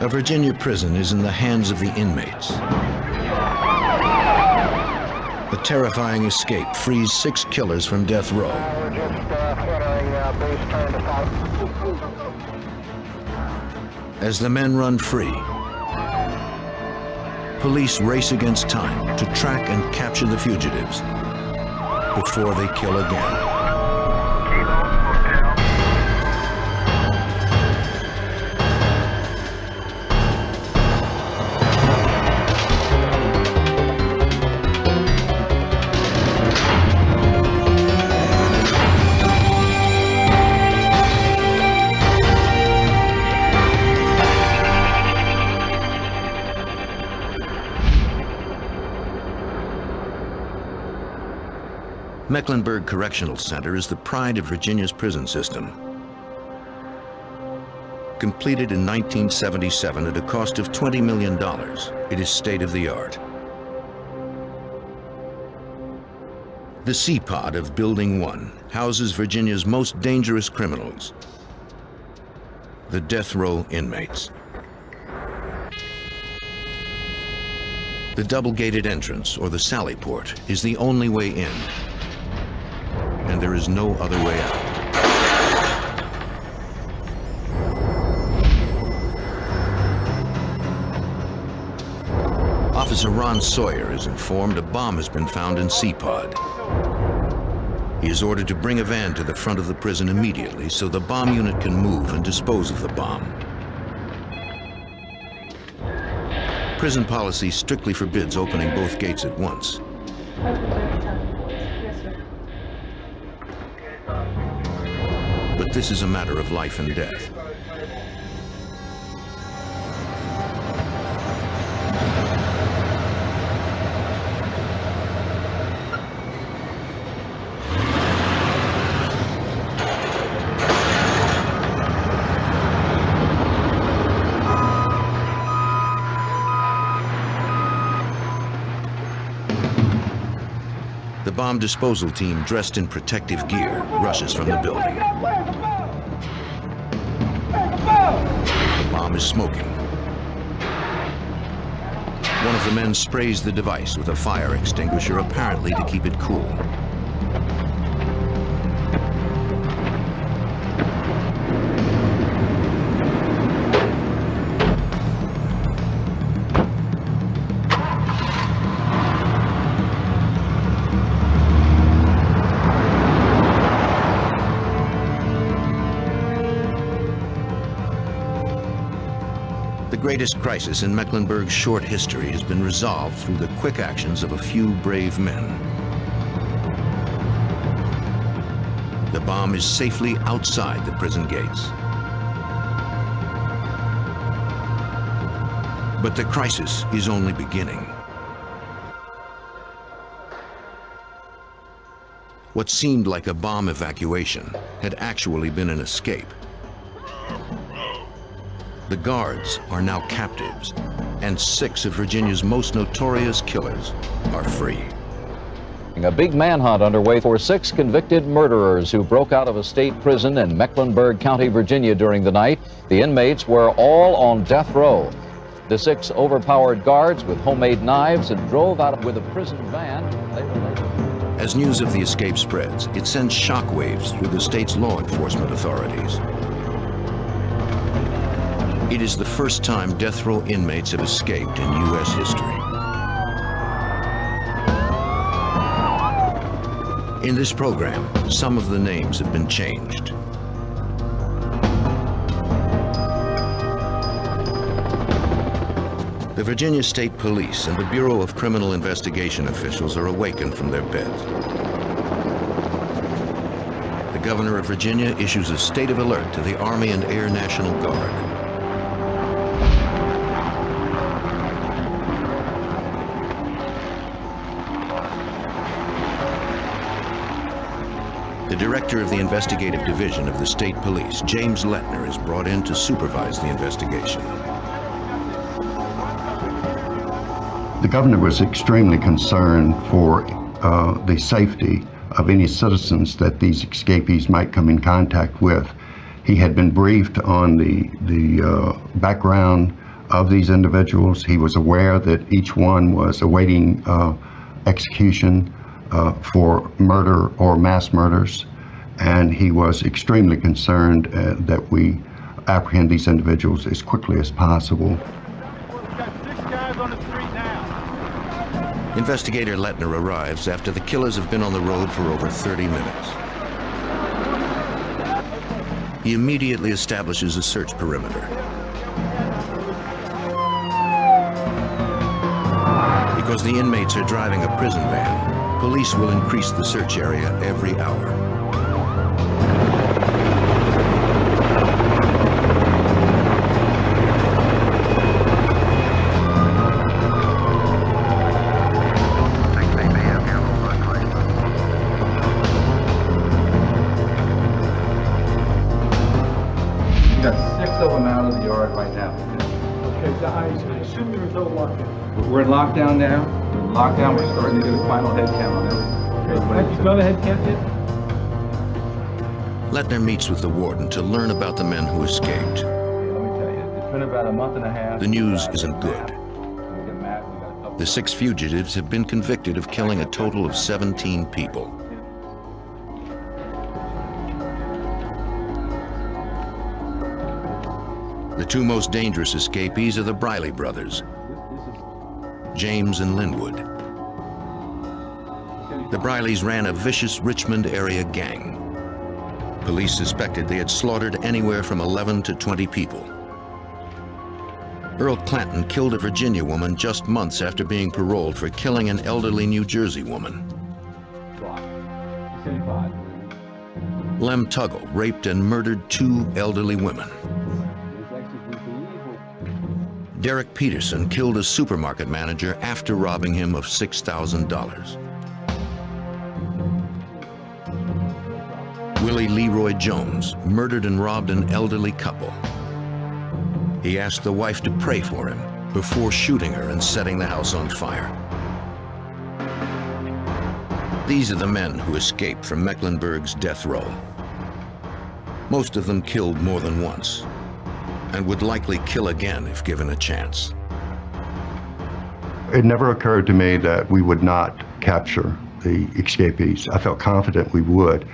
A Virginia prison is in the hands of the inmates. A terrifying escape frees 6 killers from death row. As the men run free, police race against time to track and capture the fugitives before they kill again. Mecklenburg Correctional Center is the pride of Virginia's prison system. Completed in 1977 at a cost of $20 million, it is state-of-the-art. The C-Pod of Building 1 houses Virginia's most dangerous criminals, the death row inmates. The double-gated entrance, or the sally port, is the only way in, and there is no other way out. Officer Ron Sawyer is informed a bomb has been found in C-Pod. He is ordered to bring a van to the front of the prison immediately so the bomb unit can move and dispose of the bomb. Prison policy strictly forbids opening both gates at once. But this is a matter of life and death. The bomb disposal team, dressed in protective gear, rushes from the building. The bomb is smoking. One of the men sprays the device with a fire extinguisher, apparently to keep it cool. The greatest crisis in Mecklenburg's short history has been resolved through the quick actions of a few brave men. The bomb is safely outside the prison gates. But the crisis is only beginning. What seemed like a bomb evacuation had actually been an escape. The guards are now captives, and 6 of Virginia's most notorious killers are free. A big manhunt underway for 6 convicted murderers who broke out of a state prison in Mecklenburg County, Virginia during the night. The inmates were all on death row. The 6 overpowered guards with homemade knives and drove out with a prison van. As news of the escape spreads, it sends shockwaves through the state's law enforcement authorities. It is the first time death row inmates have escaped in U.S. history. In this program, some of the names have been changed. The Virginia State Police and the Bureau of Criminal Investigation officials are awakened from their beds. The governor of Virginia issues a state of alert to the Army and Air National Guard. The director of the investigative division of the state police, James Lettner, is brought in to supervise the investigation. The governor was extremely concerned for the safety of any citizens that these escapees might come in contact with. He had been briefed on the background of these individuals. He was aware that each one was awaiting execution for murder or mass murders, and he was extremely concerned that we apprehend these individuals as quickly as possible. We've got 6 guys on the street now. Investigator Lettner arrives after the killers have been on the road for over 30 minutes. He immediately establishes a search perimeter. Because the inmates are driving a prison van, police will increase the search area every hour. We got 6 of them out of the yard right now. Okay, I assume there was no lockdown. We're in lockdown now. We're in lockdown. We're starting to do the final head count on everybody. Have you done a head count yet? Lettner meets with the warden to learn about the men who escaped. Let me tell you, it's been about a month and a half. The news isn't good. The 6 fugitives have been convicted of killing a total of 17 people. The 2 most dangerous escapees are the Briley brothers, James and Linwood. The Brileys ran a vicious Richmond area gang. Police suspected they had slaughtered anywhere from 11 to 20 people. Earl Clanton killed a Virginia woman just months after being paroled for killing an elderly New Jersey woman. Lem Tuggle raped and murdered 2 elderly women. Derek Peterson killed a supermarket manager after robbing him of $6,000. Willie Leroy Jones murdered and robbed an elderly couple. He asked the wife to pray for him before shooting her and setting the house on fire. These are the men who escaped from Mecklenburg's death row. Most of them killed more than once, and would likely kill again if given a chance. It never occurred to me that we would not capture the escapees. I felt confident we would.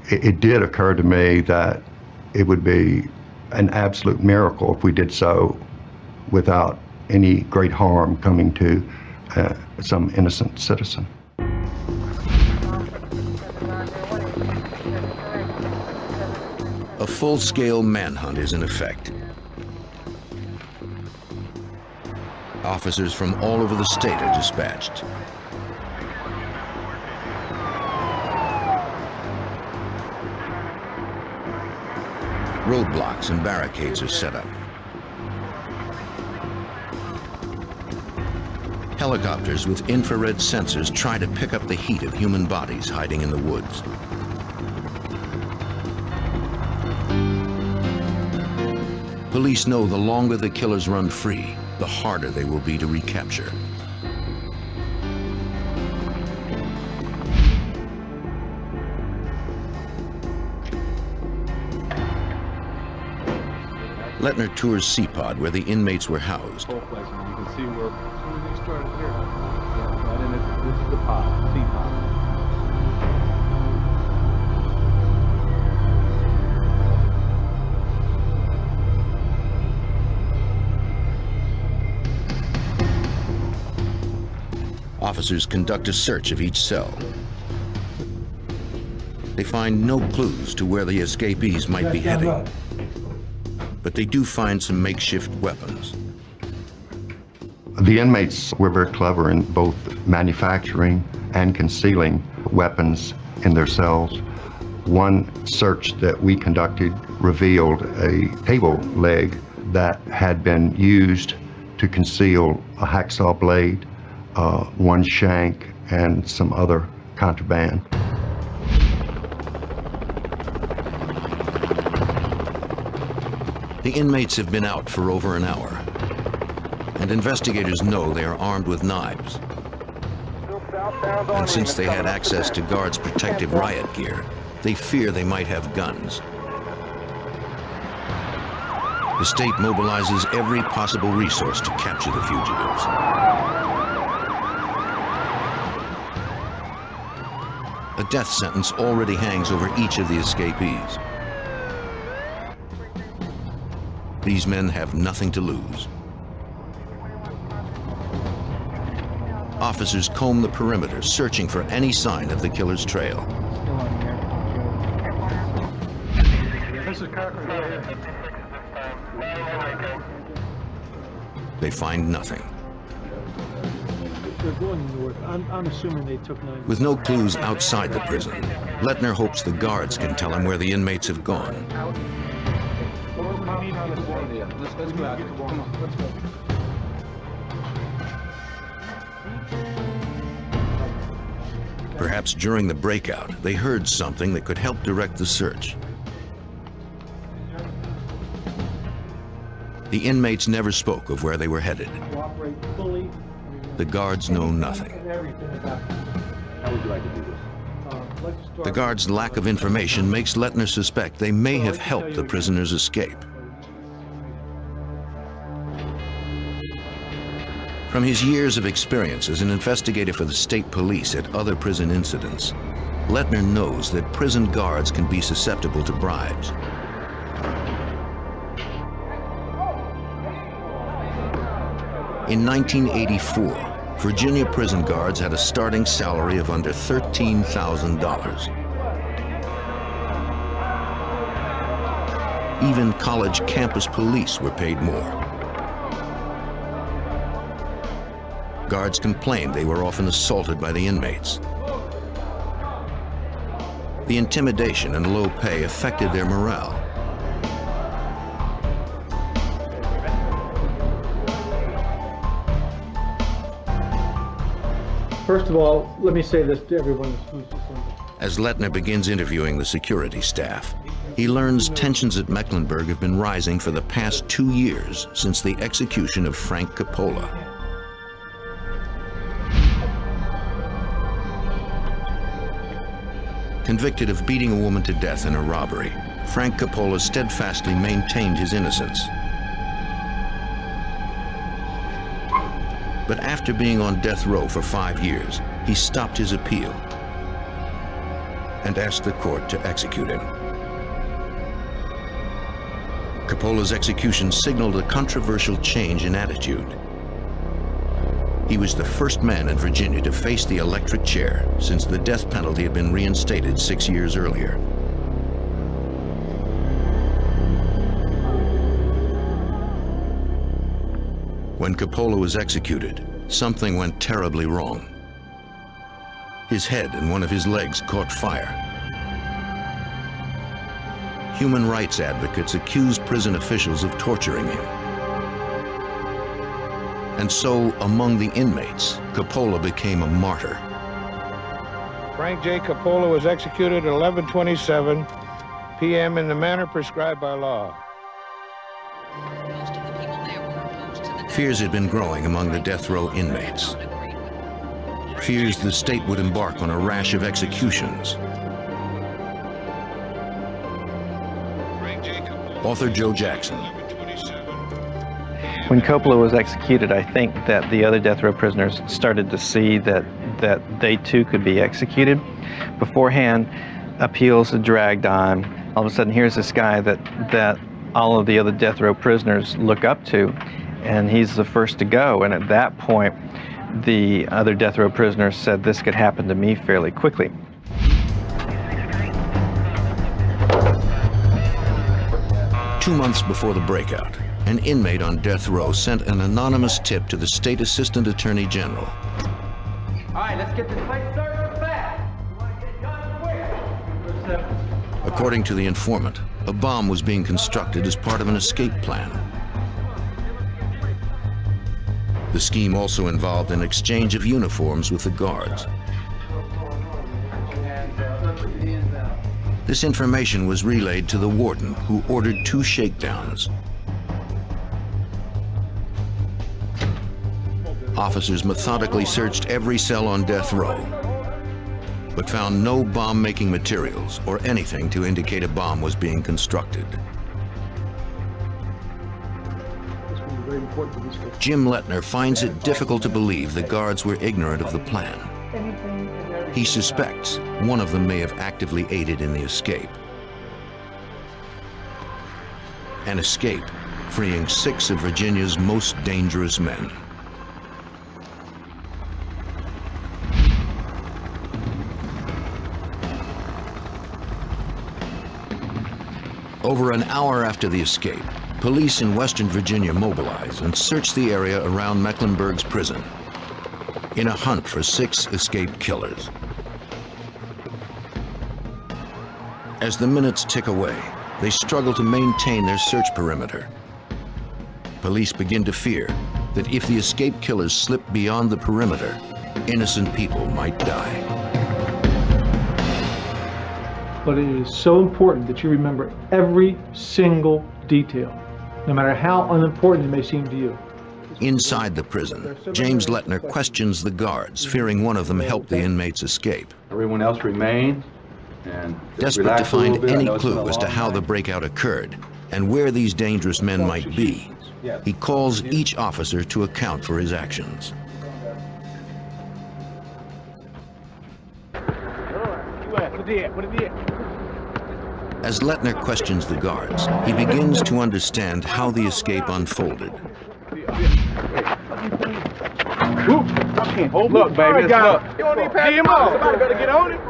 It did occur to me that it would be an absolute miracle if we did so without any great harm coming to some innocent citizen. A full-scale manhunt is in effect. Officers from all over the state are dispatched. Roadblocks and barricades are set up. Helicopters with infrared sensors try to pick up the heat of human bodies hiding in the woods. Police know the longer the killers run free, the harder they will be to recapture. Lettner tours C-Pod, where the inmates were housed. You can see where they started here. Yeah, right in it. This is the pod, C-Pod. Officers conduct a search of each cell. They find no clues to where the escapees might be heading, but they do find some makeshift weapons. The inmates were very clever in both manufacturing and concealing weapons in their cells. One search that we conducted revealed a table leg that had been used to conceal a hacksaw blade, one shank, and some other contraband. The inmates have been out for over an hour, and investigators know they are armed with knives. And since they had access to guards' protective riot gear, they fear they might have guns. The state mobilizes every possible resource to capture the fugitives. A death sentence already hangs over each of the escapees. These men have nothing to lose. Officers comb the perimeter, searching for any sign of the killer's trail. They find nothing. They're going north. I'm assuming they took 9. With no clues outside the prison, Lettner hopes the guards can tell him where the inmates have gone. Let's go out. Come on, let's go. Perhaps during the breakout, they heard something that could help direct the search. The inmates never spoke of where they were headed. The guards know nothing. How would you like to do this? The guards' lack of information makes Lettner suspect they may have helped the prisoners escape. From his years of experience as an investigator for the state police at other prison incidents, Lettner knows that prison guards can be susceptible to bribes. In 1984, Virginia prison guards had a starting salary of under $13,000. Even college campus police were paid more. Guards complained they were often assaulted by the inmates. The intimidation and low pay affected their morale. First of all, let me say this to everyone who's listening. As Lettner begins interviewing the security staff, he learns tensions at Mecklenburg have been rising for the past 2 years since the execution of Frank Coppola. Convicted of beating a woman to death in a robbery, Frank Coppola steadfastly maintained his innocence. But after being on death row for 5 years, he stopped his appeal and asked the court to execute him. Coppola's execution signaled a controversial change in attitude. He was the first man in Virginia to face the electric chair since the death penalty had been reinstated 6 years earlier. When Coppola was executed, something went terribly wrong. His head and one of his legs caught fire. Human rights advocates accused prison officials of torturing him. And so, among the inmates, Coppola became a martyr. Frank J. Coppola was executed at 11:27 p.m. in the manner prescribed by law. Fears had been growing among the death row inmates. Fears the state would embark on a rash of executions. Author Joe Jackson. When Coppola was executed, I think that the other death row prisoners started to see that they too could be executed. Beforehand, appeals had dragged on. All of a sudden, here's this guy that all of the other death row prisoners look up to, and he's the first to go. And at that point, the other death row prisoners said this could happen to me fairly quickly. Two months before the breakout, an inmate on death row sent an anonymous tip to the state assistant attorney general. All right, let's get this place started fast. We want to get done quick. According to the informant, a bomb was being constructed as part of an escape plan. The scheme also involved an exchange of uniforms with the guards. This information was relayed to the warden, who ordered 2 shakedowns. Officers methodically searched every cell on death row, but found no bomb-making materials or anything to indicate a bomb was being constructed. very important for this case. Jim Lettner finds it difficult to believe the guards were ignorant of the plan. He suspects one of them may have actively aided in the escape. An escape freeing 6 of Virginia's most dangerous men. Over an hour after the escape, police in Western Virginia mobilize and search the area around Mecklenburg's prison in a hunt for 6 escaped killers. As the minutes tick away, they struggle to maintain their search perimeter. Police begin to fear that if the escaped killers slip beyond the perimeter, innocent people might die. But it is so important that you remember every single detail, no matter how unimportant it may seem to you. Inside the prison, James Lettner questions the guards, fearing one of them helped the inmates escape. Everyone else remains. And desperate to find any clue as to how the breakout occurred and where these dangerous men might be, he calls each officer to account for his actions. As Lettner questions the guards, he begins to understand how the escape unfolded. Look, baby, look. You don't need to pass him off. Somebody better get on it.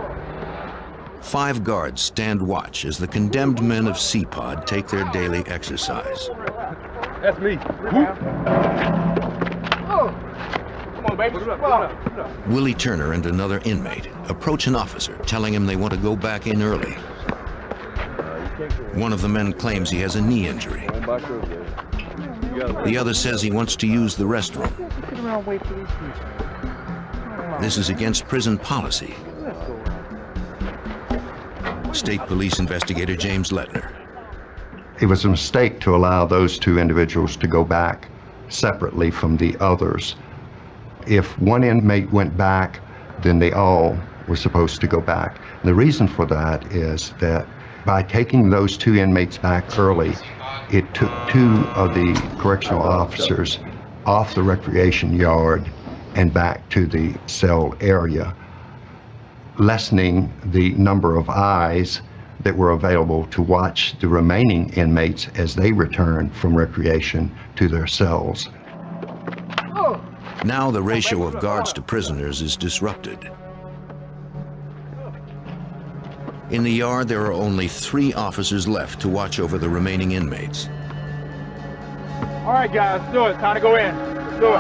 5 guards stand watch as the condemned men of C-Pod take their daily exercise. That's me. Come on, baby. Willie Turner and another inmate approach an officer, telling him they want to go back in early. One of the men claims he has a knee injury. The other says he wants to use the restroom. This is against prison policy. State Police investigator James Lettner. It was a mistake to allow those 2 individuals to go back separately from the others. If one inmate went back, then they all were supposed to go back. And the reason for that is that by taking those 2 inmates back early, it took 2 of the correctional officers off the recreation yard and back to the cell area, lessening the number of eyes that were available to watch the remaining inmates as they returned from recreation to their cells. Now the ratio of guards to prisoners is disrupted. In the yard, there are only 3 officers left to watch over the remaining inmates. All right, guys, let's do it. Time to go in. Let's do it.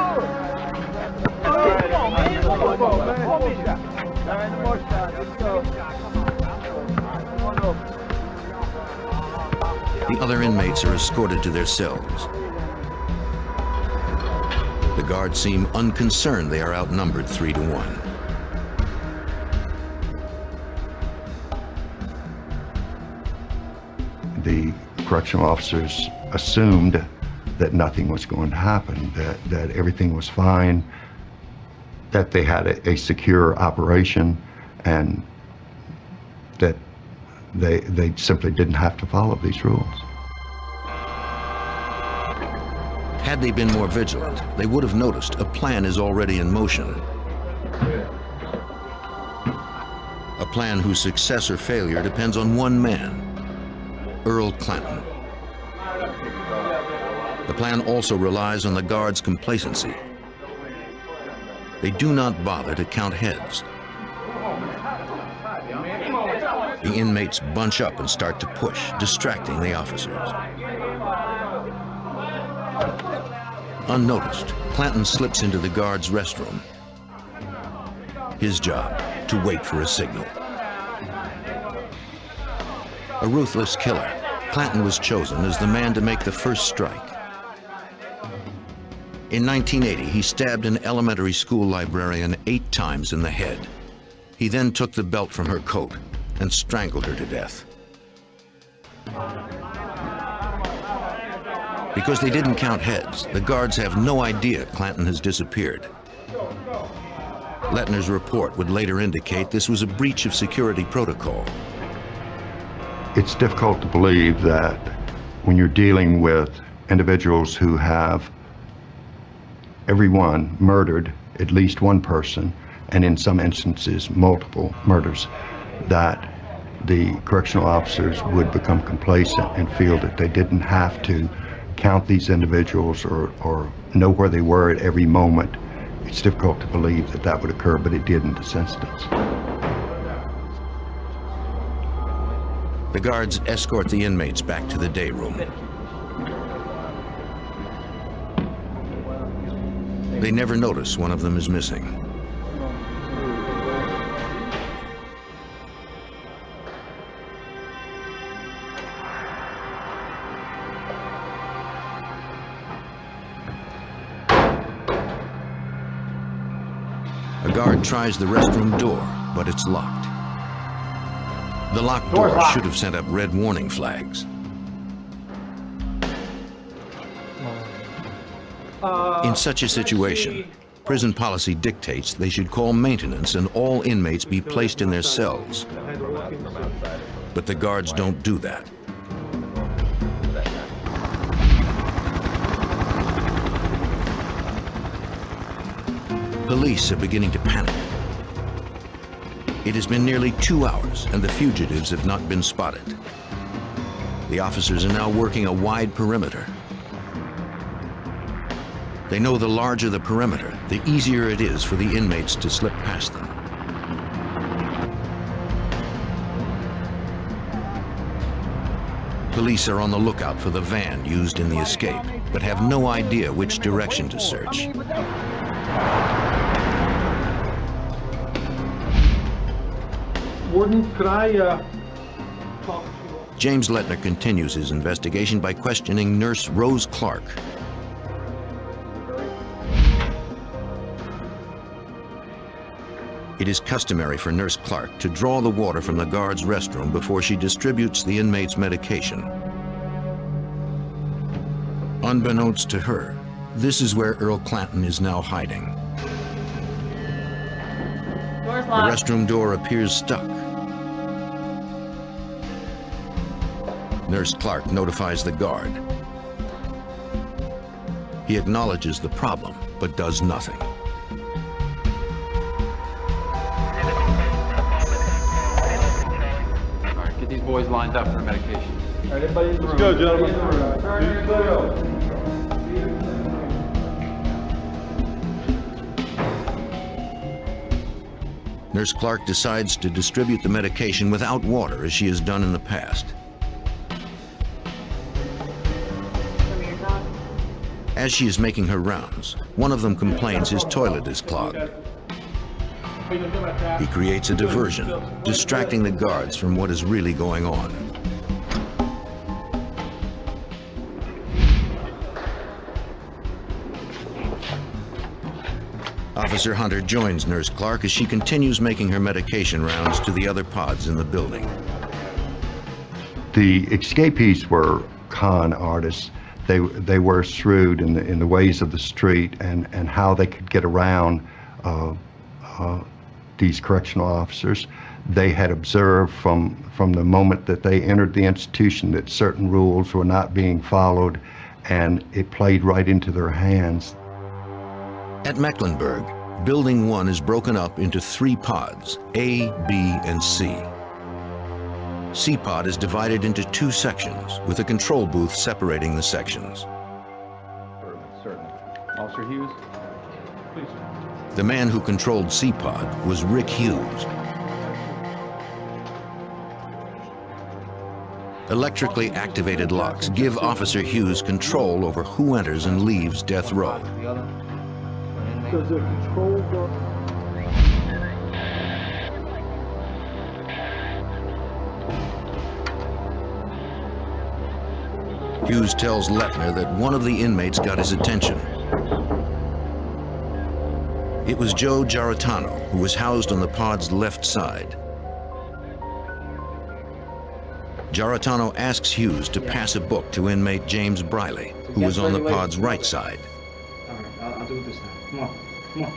The other inmates are escorted to their cells. The guards seem unconcerned they are outnumbered 3 to 1. The correctional officers assumed that nothing was going to happen, that everything was fine, that they had a secure operation, and that they simply didn't have to follow these rules. Had they been more vigilant, they would have noticed a plan is already in motion. A plan whose success or failure depends on one man, Earl Clanton. The plan also relies on the guards' complacency. They do not bother to count heads. The inmates bunch up and start to push, distracting the officers. Unnoticed, Clanton slips into the guards' restroom. His job, to wait for a signal. A ruthless killer, Clanton was chosen as the man to make the first strike. In 1980, he stabbed an elementary school librarian 8 times in the head. He then took the belt from her coat and strangled her to death. Because they didn't count heads, the guards have no idea Clanton has disappeared. Lettner's report would later indicate this was a breach of security protocol. It's difficult to believe that when you're dealing with individuals who have everyone murdered at least one person, and in some instances multiple murders, that the correctional officers would become complacent and feel that they didn't have to count these individuals or know where they were at every moment. It's difficult to believe that that would occur, but it did in this instance. The guards escort the inmates back to the day room. They never notice one of them is missing. A guard tries the restroom door, but it's locked. The locked door should have sent up red warning flags. In such a situation, prison policy dictates they should call maintenance and all inmates be placed in their cells. But the guards don't do that. Police are beginning to panic. It has been nearly 2 hours and the fugitives have not been spotted. The officers are now working a wide perimeter. They know the larger the perimeter, the easier it is for the inmates to slip past them. Police are on the lookout for the van used in the escape, but have no idea which direction to search. Warden, could I talk to you? James Lettner continues his investigation by questioning Nurse Rose Clark. It is customary for Nurse Clark to draw the water from the guard's restroom before she distributes the inmate's medication. Unbeknownst to her, this is where Earl Clanton is now hiding. The restroom door appears stuck. Nurse Clark notifies the guard. He acknowledges the problem, but does nothing. All right, get these boys lined up for medication. All right, everybody in the room. Let's go, gentlemen. Nurse Clark decides to distribute the medication without water, as she has done in the past. As she is making her rounds, one of them complains his toilet is clogged. He creates a diversion, distracting the guards from what is really going on. Officer Hunter joins Nurse Clark as she continues making her medication rounds to the other pods in the building. The escapees were con artists. They were shrewd in the ways of the street and how they could get around these correctional officers. They had observed from the moment that they entered the institution that certain rules were not being followed, and it played right into their hands. At Mecklenburg, Building 1 is broken up into 3 pods, A, B, and C. C pod is divided into 2 sections, with a control booth separating the sections. Certainly. Officer Hughes? Please. The man who controlled C pod was Rick Hughes. Electrically activated locks give Officer Hughes control over who enters and leaves death row. Does the control door? Hughes tells Lettner that one of the inmates got his attention. It was Joe Giarratano, who was housed on the pod's left side. Giarratano asks Hughes to pass a book to inmate James Briley, who was on the pod's right side. All right, I'll do it this time. Come on, come on.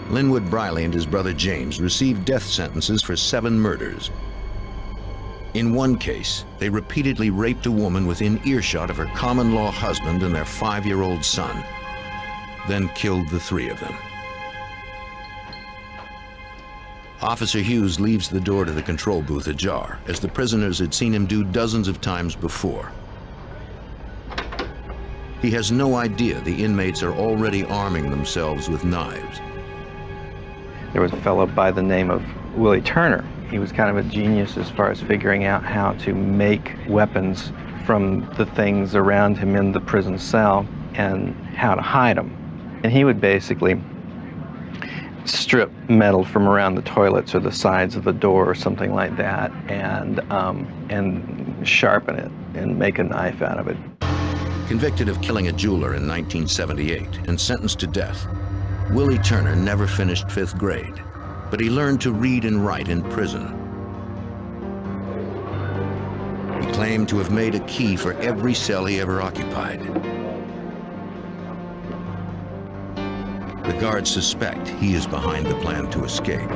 Linwood Briley and his brother James received death sentences for 7 murders. In one case, they repeatedly raped a woman within earshot of her common-law husband and their 5-year-old son, then killed the 3 of them. Officer Hughes leaves the door to the control booth ajar, as the prisoners had seen him do dozens of times before. He has no idea the inmates are already arming themselves with knives. There was a fellow by the name of Willie Turner. He was kind of a genius as far as figuring out how to make weapons from the things around him in the prison cell and how to hide them. And he would basically strip metal from around the toilets or the sides of the door or something like that, and sharpen it and make a knife out of it. Convicted of killing a jeweler in 1978 and sentenced to death, Willie Turner never finished 5th grade, but he learned to read and write in prison. He claimed to have made a key for every cell he ever occupied. The guards suspect he is behind the plan to escape.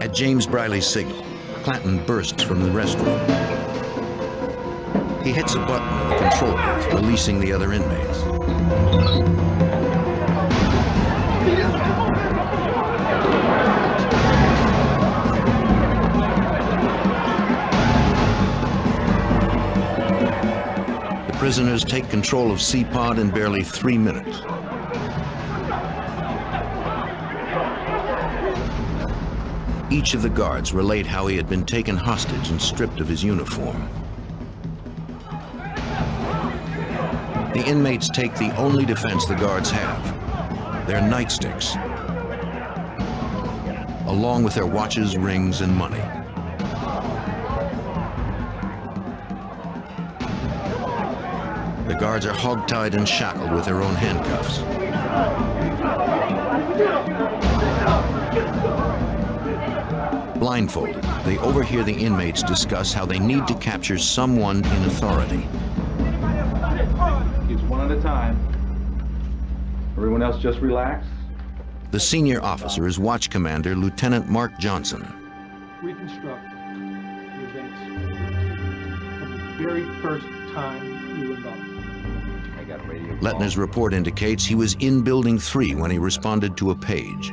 At James Briley's signal, Clanton bursts from the restroom. He hits a button on the control booth, releasing the other inmates. The prisoners take control of C-Pod in barely 3 minutes. Each of the guards relate how he had been taken hostage and stripped of his uniform. The inmates take the only defense the guards have, their nightsticks, along with their watches, rings, and money. The guards are hogtied and shackled with their own handcuffs. Blindfolded, they overhear the inmates discuss how they need to capture someone in authority. It's one at a time. Everyone else just relax. The senior officer is Watch Commander Lieutenant Mark Johnson. Reconstruct the events from the very first time you were involved. Lettner's report indicates he was in Building 3 when he responded to a page.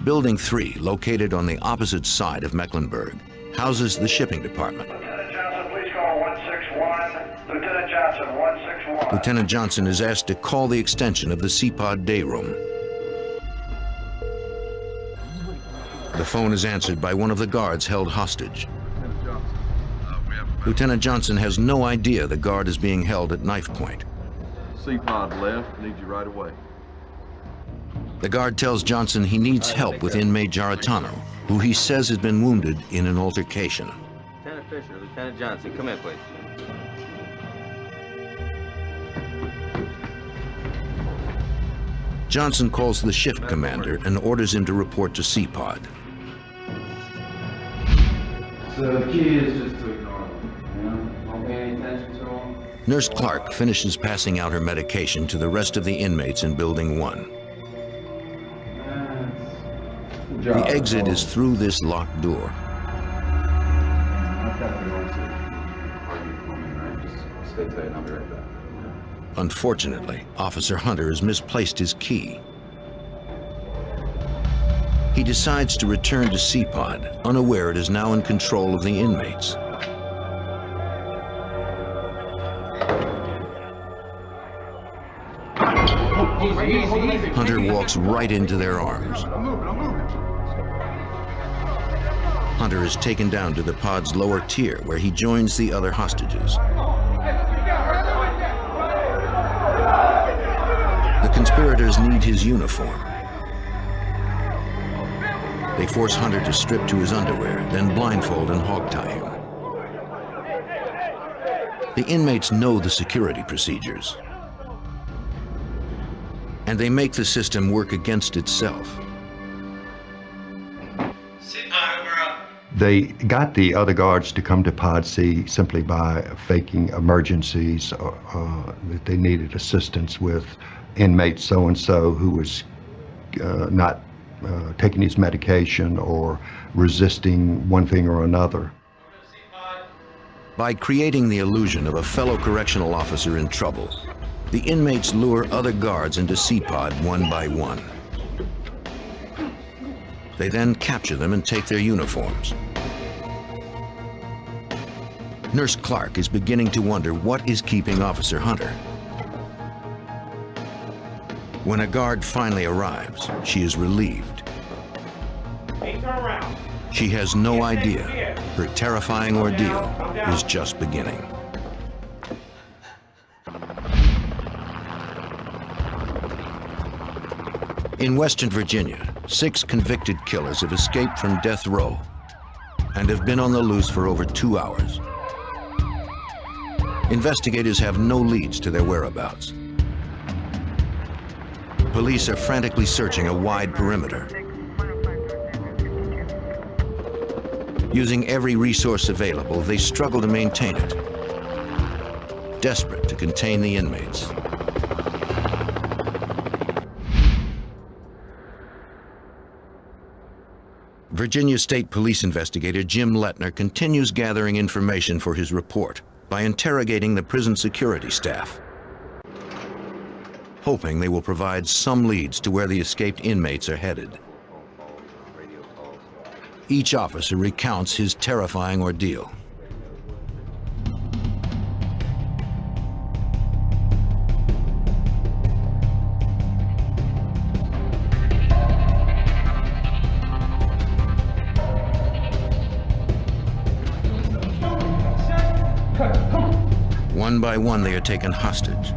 Building 3, located on the opposite side of Mecklenburg, houses the shipping department. Lieutenant Johnson, please call 161. Lieutenant Johnson, 161. Lieutenant Johnson is asked to call the extension of the C-Pod day room. The phone is answered by one of the guards held hostage. Lieutenant Johnson has no idea the guard is being held at knife point. C-Pod left, need you right away. The guard tells Johnson he needs help with inmate Giarratano, who he says has been wounded in an altercation. Lieutenant Fisher, Lieutenant Johnson, come in, please. Johnson calls the shift commander and orders him to report to C-Pod. So the key is just to ignore them, you know? Don't pay any attention to them. Nurse Clark finishes passing out her medication to the rest of the inmates in Building 1. The exit is through this locked door. Unfortunately, Officer Hunter has misplaced his key. He decides to return to C-Pod, unaware it is now in control of the inmates. Hunter walks right into their arms. Hunter is taken down to the pod's lower tier, where he joins the other hostages. The conspirators need his uniform. They force Hunter to strip to his underwear, then blindfold and hogtie him. The inmates know the security procedures, and they make the system work against itself. They got the other guards to come to Pod C simply by faking emergencies, that they needed assistance with inmate so-and-so who was not taking his medication or resisting one thing or another. By creating the illusion of a fellow correctional officer in trouble, the inmates lure other guards into C-Pod one by one. They then capture them and take their uniforms. Nurse Clark is beginning to wonder what is keeping Officer Hunter. When a guard finally arrives, she is relieved. She has no idea her terrifying ordeal is just beginning. In Western Virginia, 6 convicted killers have escaped from death row and have been on the loose for over 2 hours. Investigators have no leads to their whereabouts. Police are frantically searching a wide perimeter. Using every resource available, they struggle to maintain it, desperate to contain the inmates. Virginia State Police investigator Jim Lettner continues gathering information for his report by interrogating the prison security staff, hoping they will provide some leads to where the escaped inmates are headed. Each officer recounts his terrifying ordeal. One by one, they are taken hostage.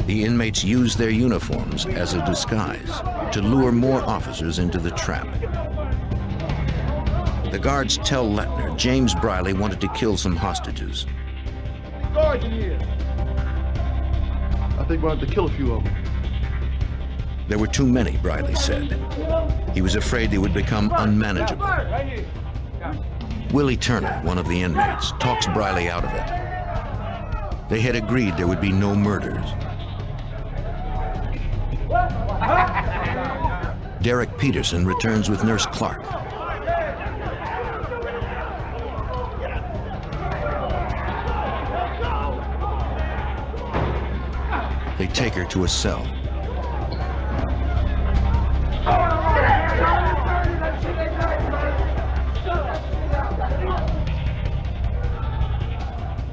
The inmates use their uniforms as a disguise to lure more officers into the trap. The guards tell Lettner James Briley wanted to kill some hostages. Guards in here. I think we wanted to kill a few of them. There were too many, Briley said. He was afraid they would become unmanageable. Willie Turner, one of the inmates, talks Briley out of it. They had agreed there would be no murders. Derek Peterson returns with Nurse Clark. They take her to a cell.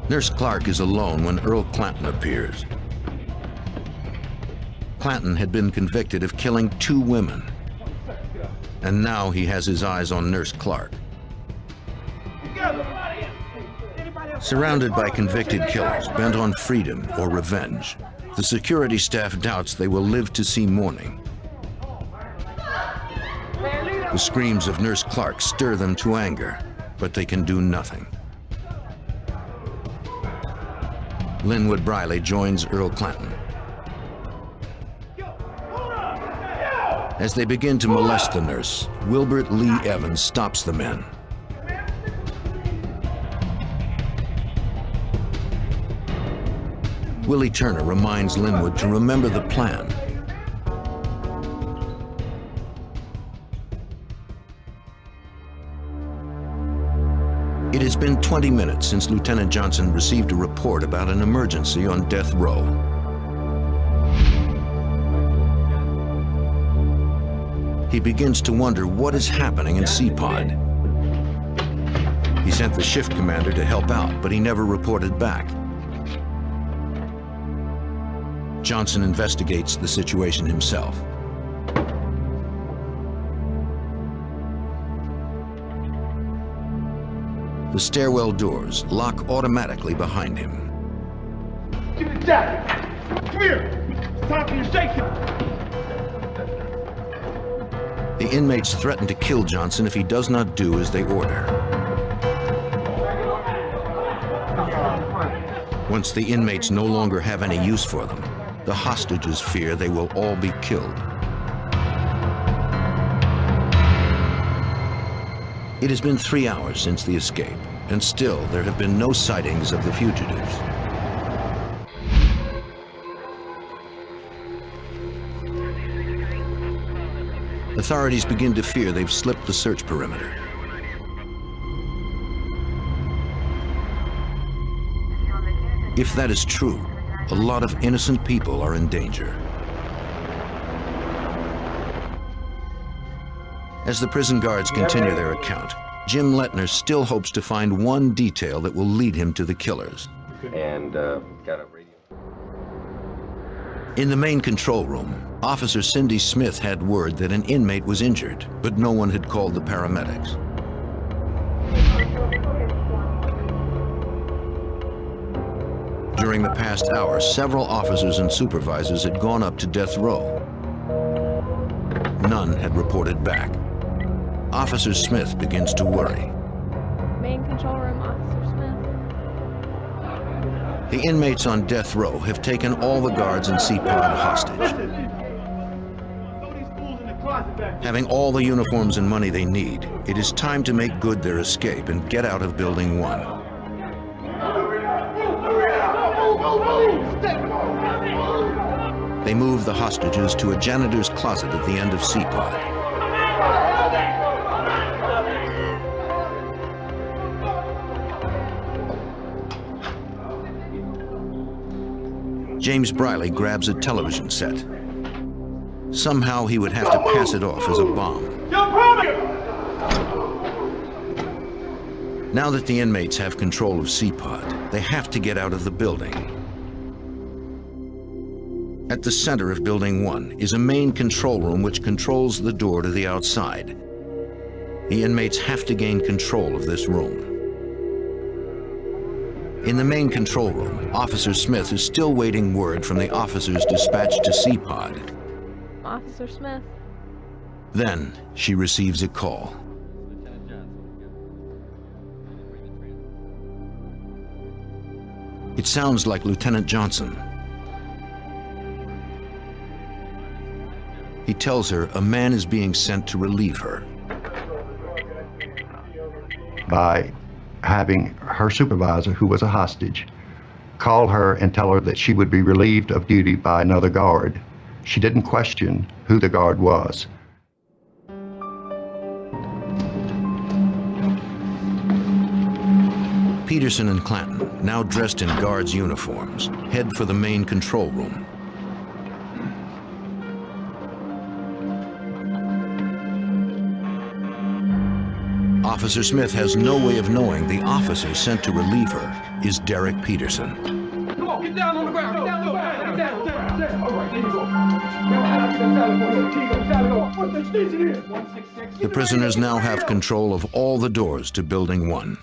Nurse Clark is alone when Earl Clanton appears. Clanton had been convicted of killing 2 women, and now he has his eyes on Nurse Clark. Surrounded by convicted killers bent on freedom or revenge, the security staff doubts they will live to see morning. The screams of Nurse Clark stir them to anger, but they can do nothing. Linwood Briley joins Earl Clanton. As they begin to molest the nurse, Wilbert Lee Evans stops the men. Willie Turner reminds Linwood to remember the plan. It has been 20 minutes since Lieutenant Johnson received a report about an emergency on death row. He begins to wonder what is happening in C-Pod. He sent the shift commander to help out, but he never reported back. Johnson investigates the situation himself. The stairwell doors lock automatically behind him. Give me the jacket. Come here. It's time for your shaking. The inmates threaten to kill Johnson if he does not do as they order. Once the inmates no longer have any use for them, the hostages fear they will all be killed. It has been 3 hours since the escape, and still there have been no sightings of the fugitives. Authorities begin to fear they've slipped the search perimeter. If that is true, a lot of innocent people are in danger. As the prison guards continue their account, Jim Lettner still hopes to find one detail that will lead him to the killers. And got a radio. In the main control room, Officer Cindy Smith had word that an inmate was injured, but no one had called the paramedics. During the past hour, several officers and supervisors had gone up to death row. None had reported back. Officer Smith begins to worry. Main control room, Officer Smith. The inmates on death row have taken all the guards in C-Pod hostage. Having all the uniforms and money they need, it is time to make good their escape and get out of Building 1. They move the hostages to a janitor's closet at the end of C-Pod. James Briley grabs a television set. Somehow he would have to pass it off as a bomb. Now that the inmates have control of C-Pod, they have to get out of the building. At the center of Building 1 is a main control room which controls the door to the outside. The inmates have to gain control of this room. In the main control room, Officer Smith is still waiting word from the officers dispatched to C-Pod. Officer Smith. Then she receives a call. It sounds like Lieutenant Johnson. He tells her a man is being sent to relieve her. By having her supervisor, who was a hostage, call her and tell her that she would be relieved of duty by another guard. She didn't question who the guard was. Peterson and Clanton, now dressed in guards' uniforms, head for the main control room. Officer Smith has no way of knowing the officer sent to relieve her is Derek Peterson. Come on, get down on the ground, get down on the ground, get down. All right, there you go. The prisoners now have control of all the doors to Building 1.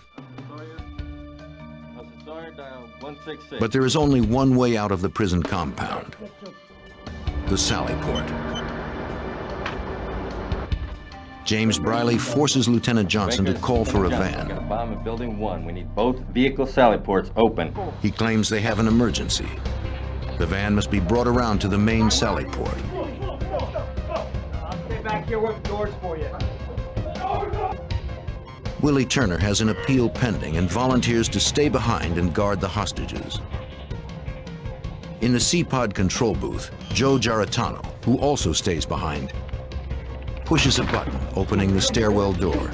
But there is only one way out of the prison compound: the sally port. James Briley forces Lieutenant Johnson to call for a van. Got a bomb in Building 1. We need both vehicle sally ports open. He claims they have an emergency. The van must be brought around to the main sally port. I'll stay back here with the doors for you. Willie Turner has an appeal pending and volunteers to stay behind and guard the hostages. In the C-Pod control booth, Joe Giarratano, who also stays behind, pushes a button, opening the stairwell door.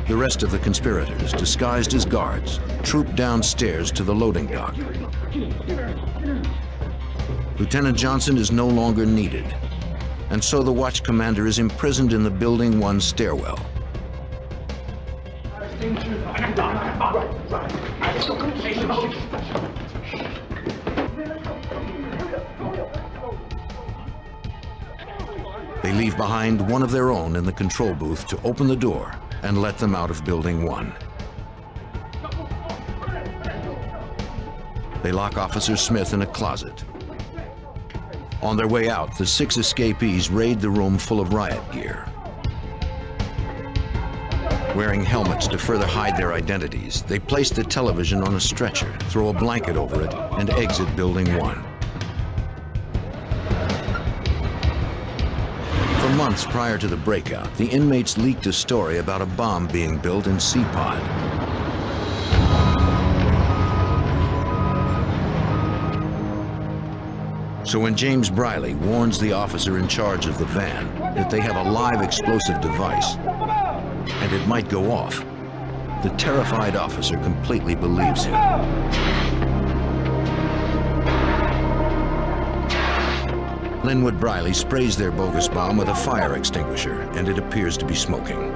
The rest of the conspirators, disguised as guards, troop downstairs to the loading dock. Lieutenant Johnson is no longer needed, and so the watch commander is imprisoned in the Building 1 stairwell. They leave behind one of their own in the control booth to open the door and let them out of Building 1. They lock Officer Smith in a closet. On their way out, the 6 escapees raid the room full of riot gear. Wearing helmets to further hide their identities, they place the television on a stretcher, throw a blanket over it, and exit Building 1. For months prior to the breakout, the inmates leaked a story about a bomb being built in CPOD. So when James Briley warns the officer in charge of the van that they have a live explosive device and it might go off, the terrified officer completely believes him. Linwood Briley sprays their bogus bomb with a fire extinguisher, and it appears to be smoking.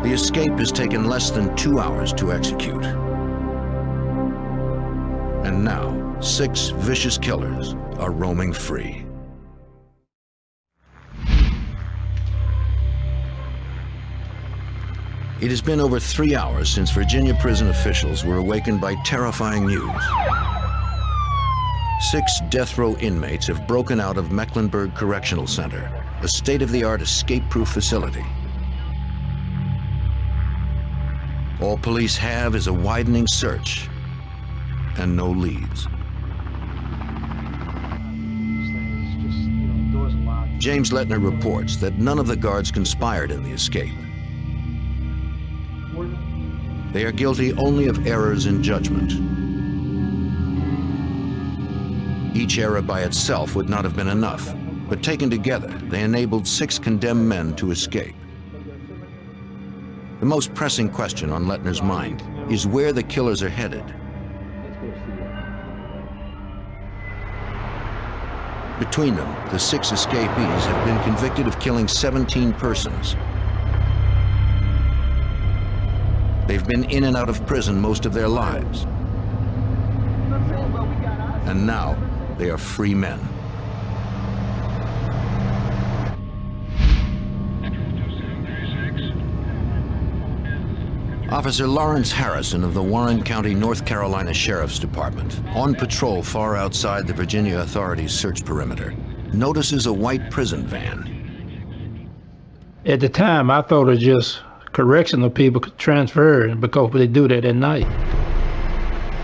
The escape has taken less than 2 hours to execute. And now, 6 vicious killers are roaming free. It has been over 3 hours since Virginia prison officials were awakened by terrifying news. 6 death row inmates have broken out of Mecklenburg Correctional Center, a state-of-the-art escape-proof facility. All police have is a widening search and no leads. James Lettner reports that none of the guards conspired in the escape. They are guilty only of errors in judgment. Each error by itself would not have been enough, but taken together, they enabled 6 condemned men to escape. The most pressing question on Lettner's mind is where the killers are headed. Between them, the 6 escapees have been convicted of killing 17 persons. They've been in and out of prison most of their lives. And now, they are free men. Officer Lawrence Harrison of the Warren County, North Carolina Sheriff's Department, on patrol far outside the Virginia authorities' search perimeter, notices a white prison van. At the time, I thought it was just correctional people could transfer because they do that at night.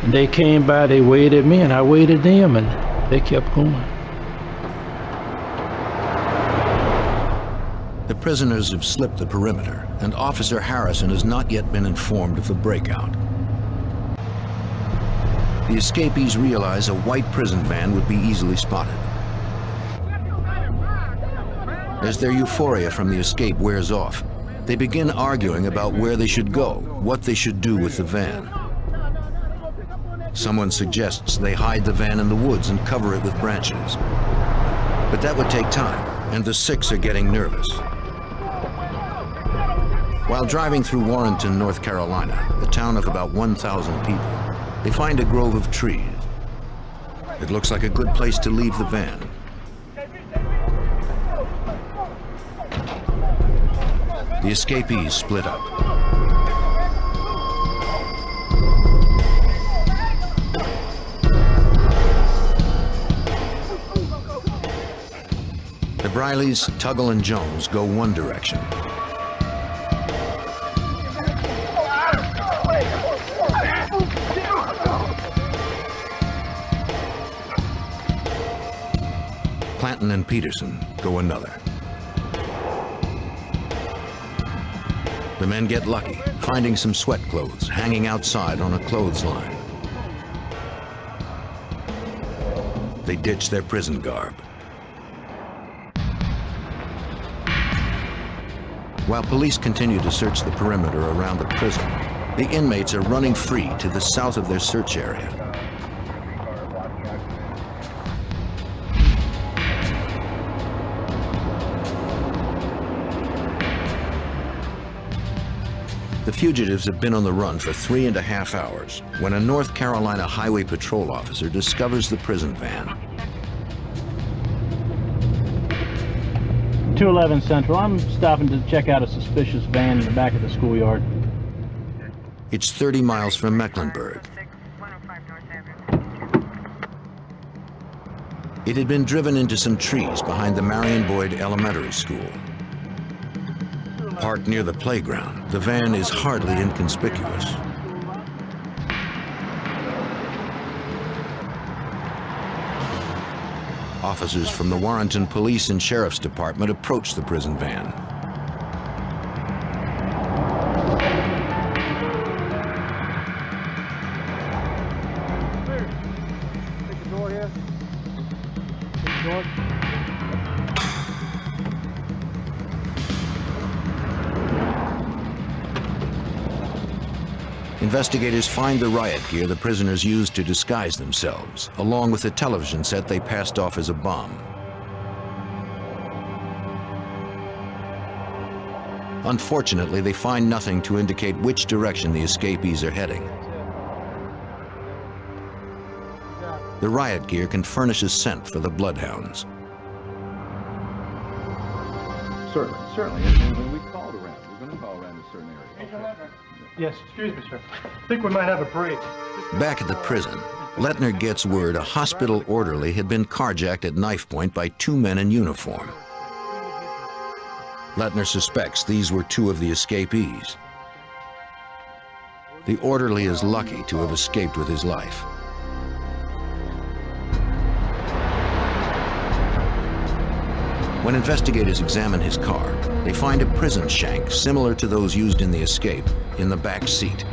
And they came by, they waved at me, and I waved at them, and they kept going. The prisoners have slipped the perimeter, and Officer Harrison has not yet been informed of the breakout. The escapees realize a white prison van would be easily spotted. As their euphoria from the escape wears off, they begin arguing about where they should go, what they should do with the van. Someone suggests they hide the van in the woods and cover it with branches. But that would take time, and the 6 are getting nervous. While driving through Warrenton, North Carolina, a town of about 1,000 people, they find a grove of trees. It looks like a good place to leave the van. The escapees split up. The Brileys, Tuggle, and Jones go one direction. Clanton and Peterson go another. The men get lucky, finding some sweat clothes hanging outside on a clothesline. They ditch their prison garb. While police continue to search the perimeter around the prison, the inmates are running free to the south of their search area. The fugitives have been on the run for 3.5 hours when a North Carolina Highway Patrol officer discovers the prison van. 211 Central. I'm stopping to check out a suspicious van in the back of the schoolyard. It's 30 miles from Mecklenburg. It had been driven into some trees behind the Marion Boyd Elementary School. Parked near the playground, the van is hardly inconspicuous. Officers from the Warrenton Police and Sheriff's Department approach the prison van. Take the door here. Take the door. Investigators find the riot gear the prisoners used to disguise themselves, along with the television set they passed off as a bomb. Unfortunately, they find nothing to indicate which direction the escapees are heading. The riot gear can furnish a scent for the bloodhounds. Certainly. And we called around. We're going to call around a certain area. Yes, excuse me, sir. I think we might have a break. Back at the prison, Lettner gets word a hospital orderly had been carjacked at knife point by 2 men in uniform. Lettner suspects these were 2 of the escapees. The orderly is lucky to have escaped with his life. When investigators examine his car, they find a prison shank similar to those used in the escape in the back seat.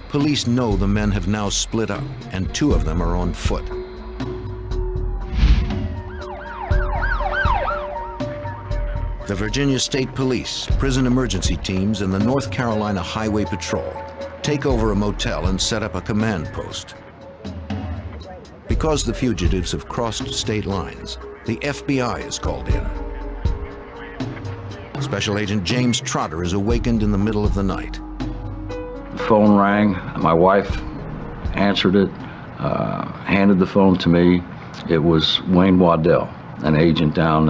Police know the men have now split up, and 2 of them are on foot. The Virginia State Police, prison emergency teams, and the North Carolina Highway Patrol take over a motel and set up a command post. Because the fugitives have crossed state lines, the FBI is called in. Special Agent James Trotter is awakened in the middle of the night. The phone rang. My wife answered it, handed the phone to me. It was Wayne Waddell, an agent down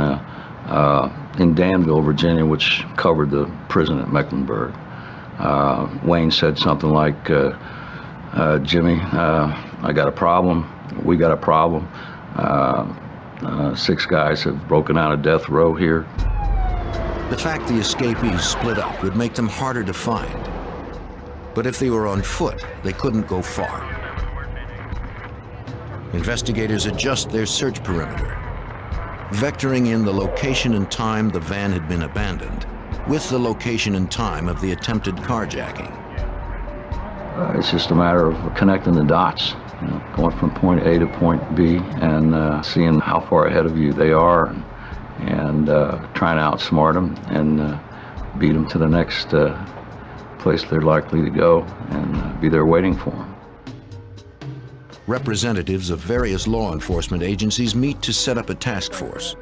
in Danville, Virginia, which covered the prison at Mecklenburg. Wayne said something like, Jimmy, I got a problem. We got a problem. 6 guys have broken out of death row here. The fact the escapees split up would make them harder to find. But if they were on foot, they couldn't go far. Investigators adjust their search perimeter, vectoring in the location and time the van had been abandoned with the location and time of the attempted carjacking. It's just a matter of connecting the dots, you know, going from point A to point B and seeing how far ahead of you they are and trying to outsmart them and beat them to the next place they're likely to go and be there waiting for them. Representatives of various law enforcement agencies meet to set up a task force.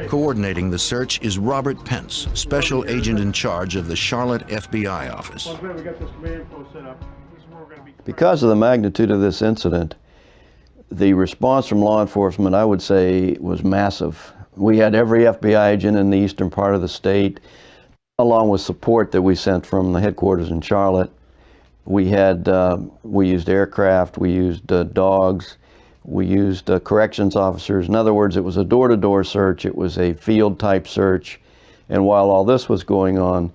Coordinating the search is Robert Pence, special agent in charge of the Charlotte FBI office. Because of the magnitude of this incident, the response from law enforcement, I would say, was massive. We had every FBI agent in the eastern part of the state, along with support that we sent from the headquarters in Charlotte. We used aircraft, we used dogs, we used corrections officers. In other words, it was a door-to-door search, it was a field-type search, and while all this was going on,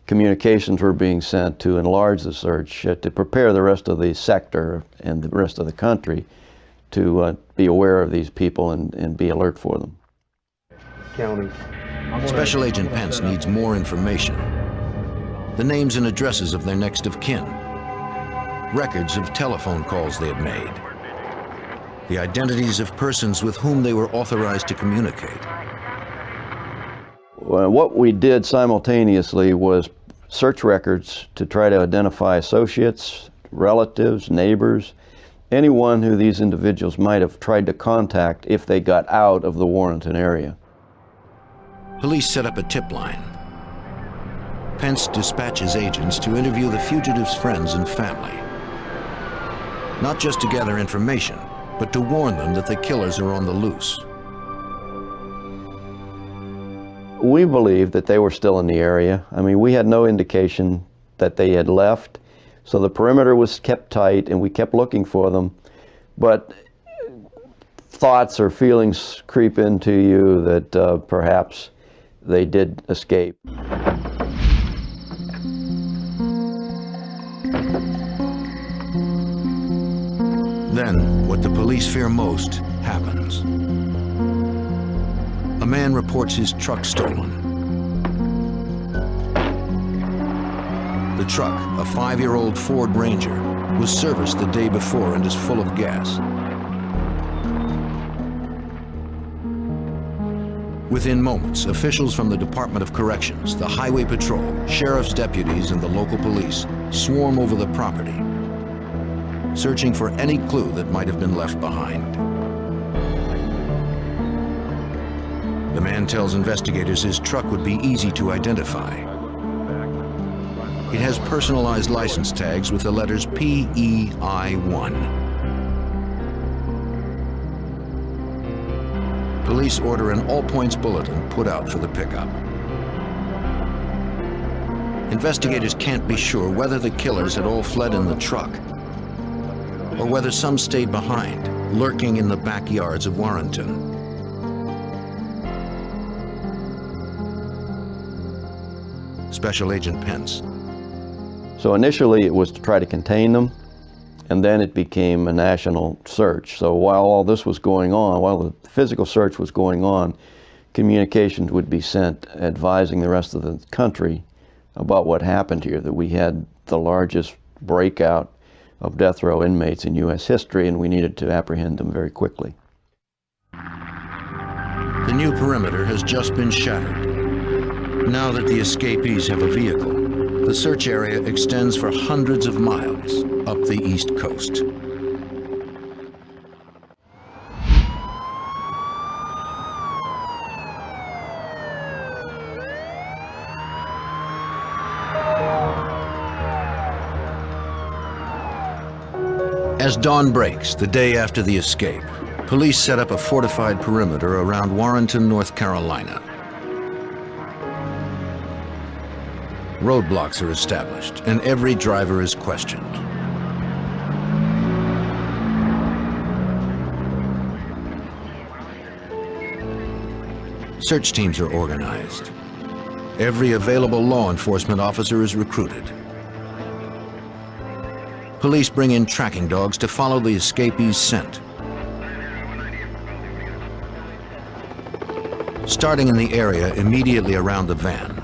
communications were being sent to enlarge the search, to prepare the rest of the sector and the rest of the country to be aware of these people and be alert for them. County. Special Agent Pence needs more information. The names and addresses of their next of kin, records of telephone calls they had made, the identities of persons with whom they were authorized to communicate. Well, what we did simultaneously was search records to try to identify associates, relatives, neighbors, anyone who these individuals might have tried to contact if they got out of the Warrenton area. Police set up a tip line. Pence dispatches agents to interview the fugitives' friends and family. Not just to gather information, but to warn them that the killers are on the loose. We believed that they were still in the area. I mean, we had no indication that they had left, so the perimeter was kept tight and we kept looking for them. But thoughts or feelings creep into you that perhaps they did escape. Then, what the police fear most happens. A man reports his truck stolen. The truck, a 5-year-old Ford Ranger, was serviced the day before and is full of gas. Within moments, officials from the Department of Corrections, the Highway Patrol, sheriff's deputies, and the local police swarm over the property, searching for any clue that might have been left behind. The man tells investigators his truck would be easy to identify. It has personalized license tags with the letters PEI1. Police order an all-points bulletin put out for the pickup. Investigators can't be sure whether the killers had all fled in the truck or whether some stayed behind, lurking in the backyards of Warrenton. Special Agent Pence. So initially it was to try to contain them, and then it became a national search. So while all this was going on, while the physical search was going on, communications would be sent advising the rest of the country about what happened here, that we had the largest breakout of death row inmates in U.S. history, and we needed to apprehend them very quickly. The new perimeter has just been shattered. Now that the escapees have a vehicle, the search area extends for hundreds of miles up the East Coast. As dawn breaks, the day after the escape, police set up a fortified perimeter around Warrenton, North Carolina. Roadblocks are established, and every driver is questioned. Search teams are organized. Every available law enforcement officer is recruited. Police bring in tracking dogs to follow the escapees' scent. Starting in the area immediately around the van,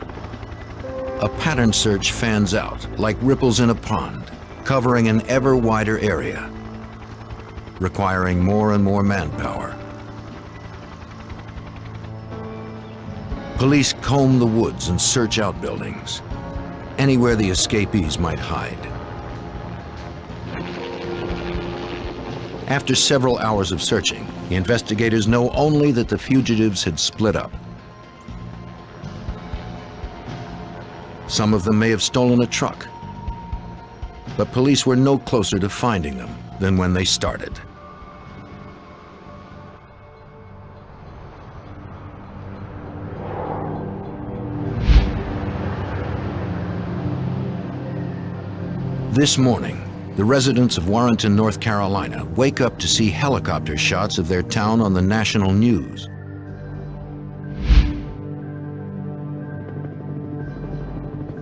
a pattern search fans out like ripples in a pond, covering an ever wider area, requiring more and more manpower. Police comb the woods and search outbuildings, anywhere the escapees might hide. After several hours of searching, the investigators know only that the fugitives had split up. Some of them may have stolen a truck, but police were no closer to finding them than when they started. This morning, the residents of Warrenton, North Carolina, wake up to see helicopter shots of their town on the national news.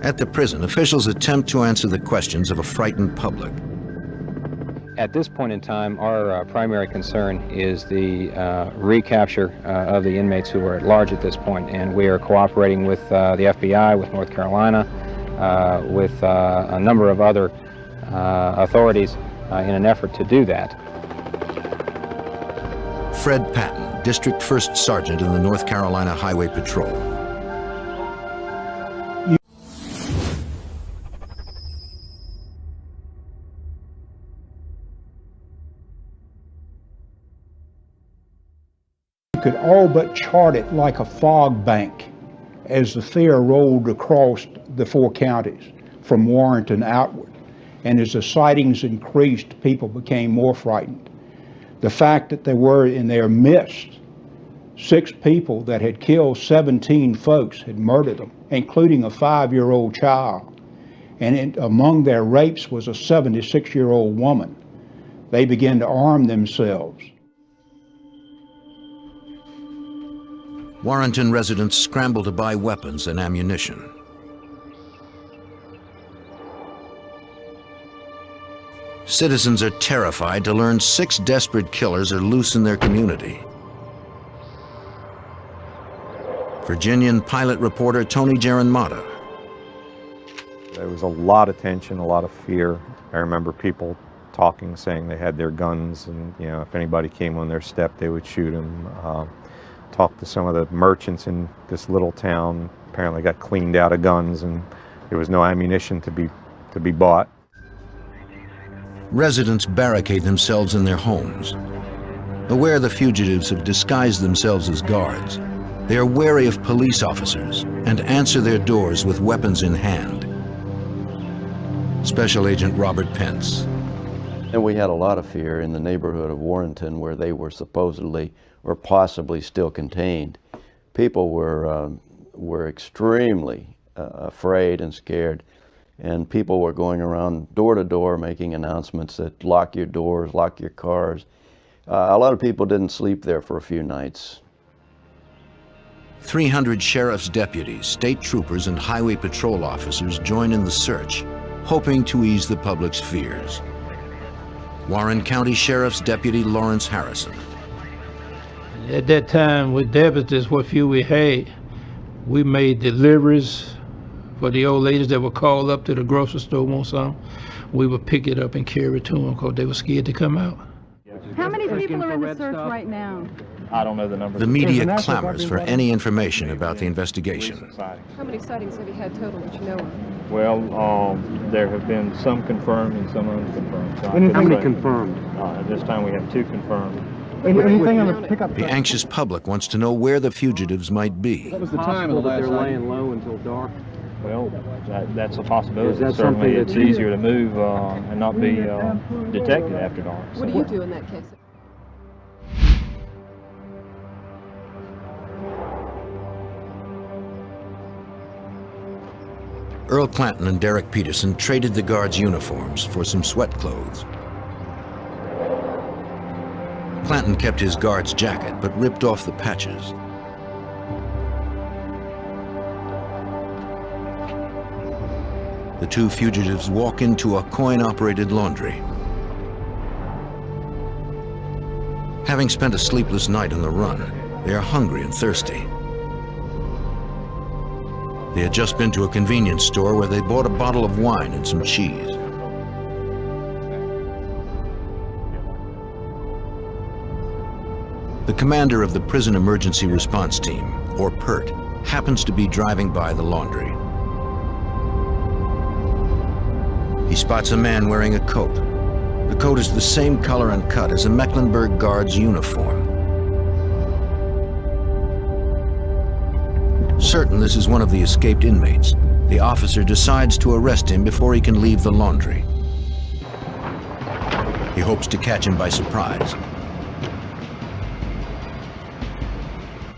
At the prison, officials attempt to answer the questions of a frightened public. At this point in time, our primary concern is the recapture of the inmates who are at large at this point, and we are cooperating with the FBI, with North Carolina, with a number of other authorities in an effort to do that. Fred Patton, District 1st Sergeant in the North Carolina Highway Patrol. You could all but chart it like a fog bank. as the fear rolled across the 4 counties from Warrenton outward. And as the sightings increased, people became more frightened. The fact that there were in their midst 6 people that had killed 17 folks, had murdered them, including a 5-year-old child. And among their rapes was a 76-year-old woman. They began to arm themselves. Warrenton residents scrambled to buy weapons and ammunition. Citizens are terrified to learn 6 desperate killers are loose in their community. Virginian pilot reporter Tony Gerenmata. There was a lot of tension, a lot of fear. I remember people talking, saying they had their guns, and if anybody came on their step, they would shoot them. Talked to some of the merchants in this little town. Apparently, got cleaned out of guns, and there was no ammunition to be bought. Residents barricade themselves in their homes. Aware the fugitives have disguised themselves as guards, they are wary of police officers and answer their doors with weapons in hand. Special Agent Robert Pence. And we had a lot of fear in the neighborhood of Warrenton, where they were supposedly or possibly still contained. People were extremely afraid and scared, and people were going around door to door making announcements that lock your doors, lock your cars. A lot of people didn't sleep there for a few nights. 300 sheriff's deputies, state troopers, and highway patrol officers join in the search, hoping to ease the public's fears. Warren County Sheriff's Deputy Lawrence Harrison. At that time, with deputies, what few we had, we made deliveries for the old ladies that would call up to the grocery store want something. We would pick it up and carry it to them because they were scared to come out. How many people are in the search right now? I don't know the number. The media clamors for any information about the investigation. How many sightings have you had total that you know of? Well, there have been some confirmed and some unconfirmed. So How many confirmed? At this time we have 2 confirmed. Anything on the pickup? The anxious public wants to know where the fugitives might be. What was the time of the last night? They're laying low until dark. Well, that's a possibility. Is that Certainly, it's something easier to move and not be detected after dark. What do you do in that case? Earl Clanton and Derek Peterson traded the guards' uniforms for some sweat clothes. Clanton kept his guard's jacket, but ripped off the patches. The 2 fugitives walk into a coin-operated laundry. Having spent a sleepless night on the run, they are hungry and thirsty. They had just been to a convenience store where they bought a bottle of wine and some cheese. The commander of the Prison Emergency Response Team, or PERT, happens to be driving by the laundry. He spots a man wearing a coat. The coat is the same color and cut as a Mecklenburg Guard's uniform. Certain this is one of the escaped inmates, the officer decides to arrest him before he can leave the laundry. He hopes to catch him by surprise.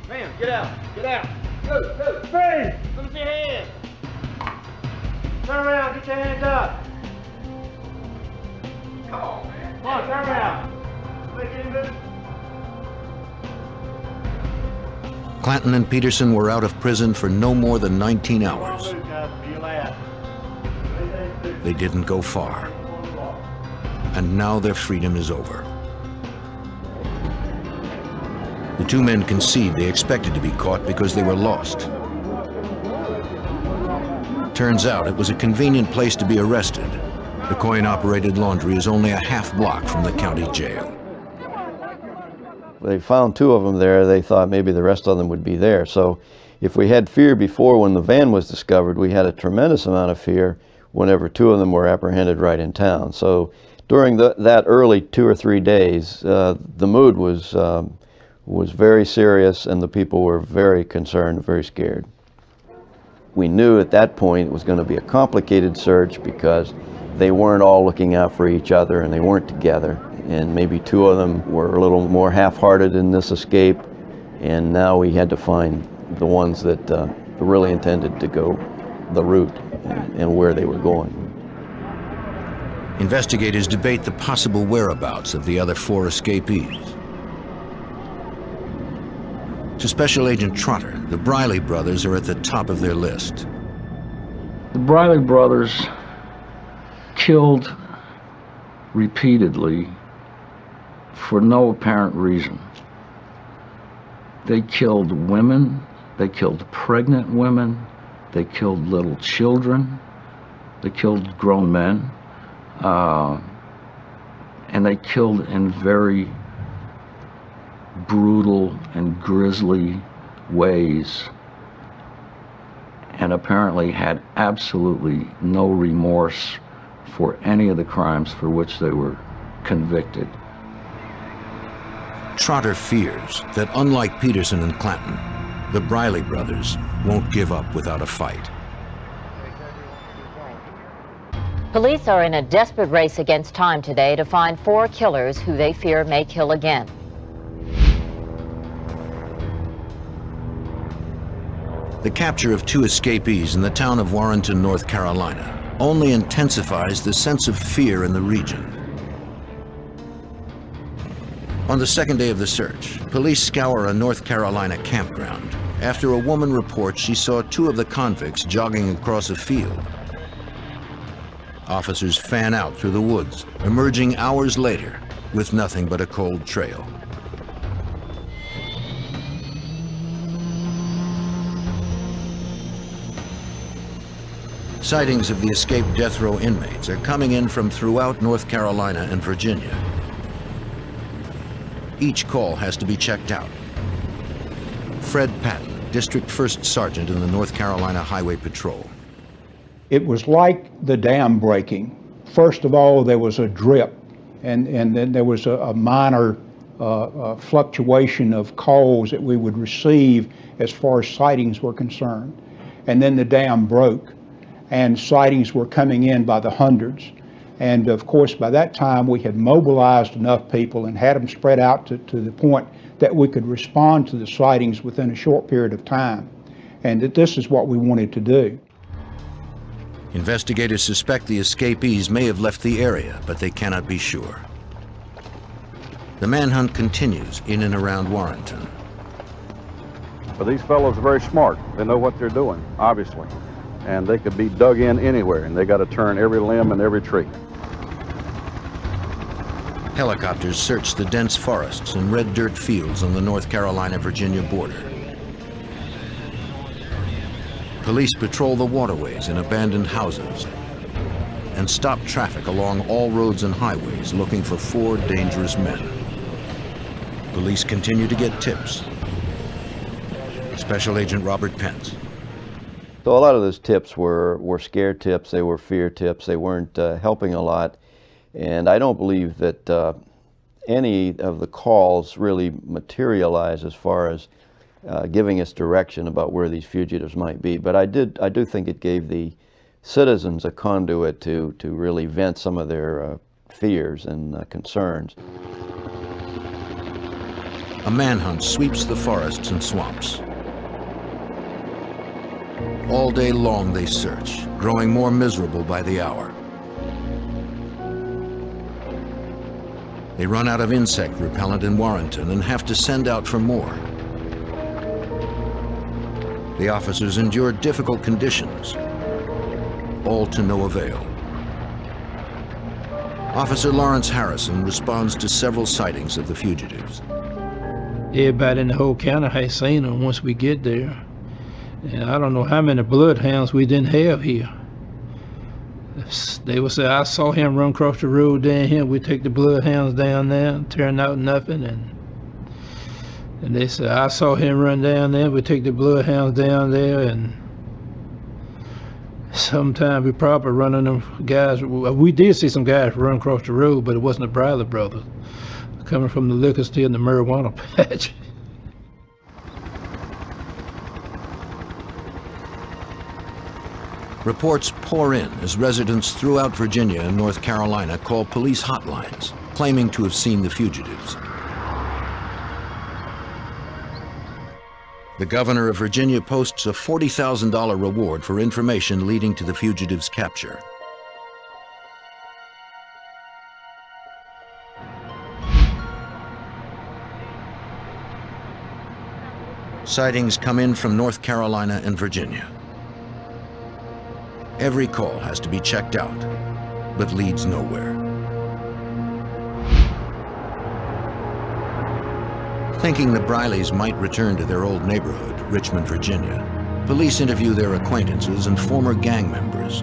Man, get out! Get out! Go! Freeze! Let me see your hands! Turn around, get your hands up! Come on, man! Come on, turn around! Make any move? Clanton and Peterson were out of prison for no more than 19 hours. They didn't go far. And now their freedom is over. The 2 men concede they expected to be caught because they were lost. Turns out it was a convenient place to be arrested. The coin-operated laundry is only a half block from the county jail. They found 2 of them there. They thought maybe the rest of them would be there. So if we had fear before when the van was discovered, we had a tremendous amount of fear whenever 2 of them were apprehended right in town. So during that early 2 or 3 days, the mood was very serious, and the people were very concerned, very scared. We knew at that point it was going to be a complicated search because they weren't all looking out for each other and they weren't together. And maybe two of them were a little more half-hearted in this escape, and now we had to find the ones that really intended to go the route and where they were going. Investigators debate the possible whereabouts of the other 4 escapees. To Special Agent Trotter, the Briley brothers are at the top of their list. The Briley brothers killed repeatedly for no apparent reason. They killed women, they killed pregnant women, they killed little children, they killed grown men, and they killed in very brutal and grisly ways, and apparently had absolutely no remorse for any of the crimes for which they were convicted. Trotter fears that, unlike Peterson and Clanton, the Briley brothers won't give up without a fight. Police are in a desperate race against time today to find 4 killers who they fear may kill again. The capture of 2 escapees in the town of Warrenton, North Carolina, only intensifies the sense of fear in the region. On the second day of the search, police scour a North Carolina campground after a woman reports she saw 2 of the convicts jogging across a field. Officers fan out through the woods, emerging hours later with nothing but a cold trail. Sightings of the escaped death row inmates are coming in from throughout North Carolina and Virginia. Each call has to be checked out. Fred Patton, District 1st Sergeant in the North Carolina Highway Patrol. It was like the dam breaking. First of all, there was a drip, and then there was a minor fluctuation of calls that we would receive as far as sightings were concerned. And then the dam broke, and sightings were coming in by the hundreds. And of course, by that time, we had mobilized enough people and had them spread out to the point that we could respond to the sightings within a short period of time. And that this is what we wanted to do. Investigators suspect the escapees may have left the area, but they cannot be sure. The manhunt continues in and around Warrenton. But these fellows are very smart. They know what they're doing, obviously. And they could be dug in anywhere, and they got to turn every limb and every tree. Helicopters search the dense forests and red dirt fields on the North Carolina-Virginia border. Police patrol the waterways and abandoned houses and stop traffic along all roads and highways looking for 4 dangerous men. Police continue to get tips. Special Agent Robert Pence. So a lot of those tips were scare tips, they were fear tips, they weren't helping a lot. And I don't believe that any of the calls really materialized as far as giving us direction about where these fugitives might be. But I do think it gave the citizens a conduit to really vent some of their fears and concerns. A manhunt sweeps the forests and swamps. All day long they search, growing more miserable by the hour. They run out of insect repellent in Warrenton and have to send out for more. The officers endure difficult conditions, all to no avail. Officer Lawrence Harrison responds to several sightings of the fugitives. Everybody in the whole county has seen them once we get there. And I don't know how many bloodhounds we didn't have here. They would say, I saw him run across the road down here. We take the bloodhounds down there, turned out nothing. And they said, I saw him run down there. We take the bloodhounds down there. And sometimes we probably running them guys. We did see some guys run across the road, but it wasn't the Briley brothers coming from the liquor store and the marijuana patch. Reports pour in as residents throughout Virginia and North Carolina call police hotlines, claiming to have seen the fugitives. The governor of Virginia posts a $40,000 reward for information leading to the fugitives' capture. Sightings come in from North Carolina and Virginia. Every call has to be checked out, but leads nowhere. Thinking the Brileys might return to their old neighborhood, Richmond, Virginia, police interview their acquaintances and former gang members.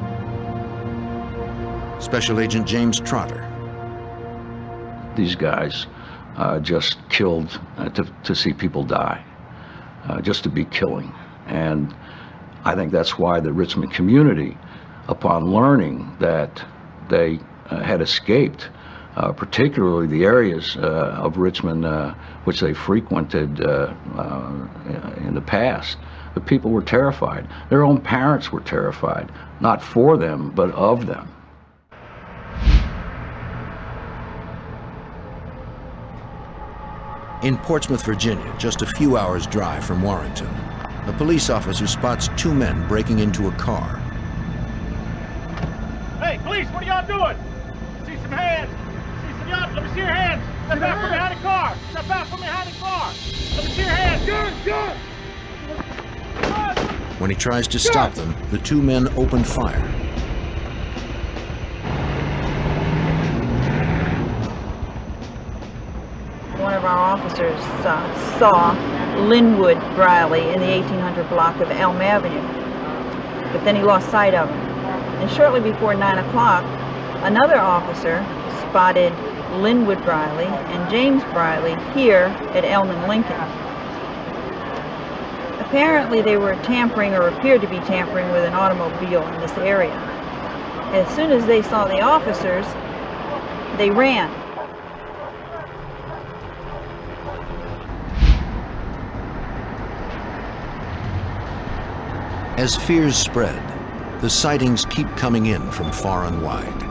Special Agent James Trotter. These guys just killed to see people die, just to be killing. And I think that's why the Richmond community, upon learning that they had escaped, particularly the areas of Richmond which they frequented in the past, the people were terrified. Their own parents were terrified, not for them, but of them. In Portsmouth, Virginia, just a few hours' drive from Warrenton, a police officer spots two men breaking into a car. Hey, police, what are y'all doing? See some hands. See some y'all. Let me see your hands. Step out from behind the car. Step out from behind the car. Let me see your hands. Gun. When he tries to stop them, the two men open fire. One of our officers saw Linwood Briley in the 1800 block of Elm Avenue, but then he lost sight of him. And shortly before 9 o'clock, another officer spotted Linwood Briley and James Briley here at Elm and Lincoln. Apparently they were tampering, or appeared to be tampering, with an automobile in this area. As soon as they saw the officers, they ran. As fears spread, the sightings keep coming in from far and wide.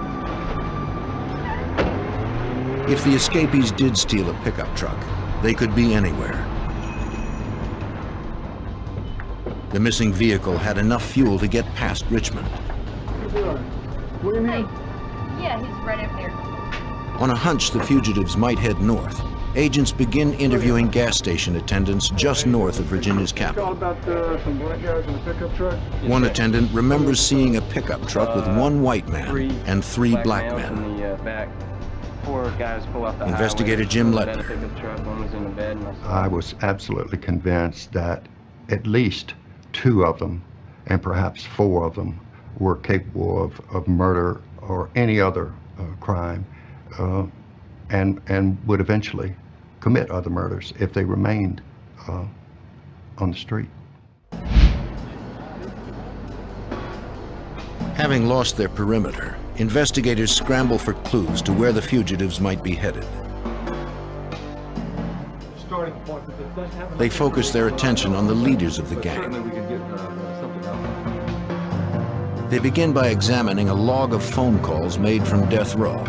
If the escapees did steal a pickup truck, they could be anywhere. The missing vehicle had enough fuel to get past Richmond. Hey. Yeah, he's right up there. On a hunch the fugitives might head north, agents begin interviewing gas station attendants just north of Virginia's capital. About some black guys in a pickup truck? One attendant remembers seeing a pickup truck with one white man and three black men. In the back. 4 guys pull out the Investigator Jim Ledner. I was absolutely convinced that at least 2 of them, and perhaps 4 of them, were capable of murder or any other crime, and would eventually commit other murders if they remained on the street. Having lost their perimeter, investigators scramble for clues to where the fugitives might be headed. They focus their attention on the leaders of the gang. They begin by examining a log of phone calls made from death row.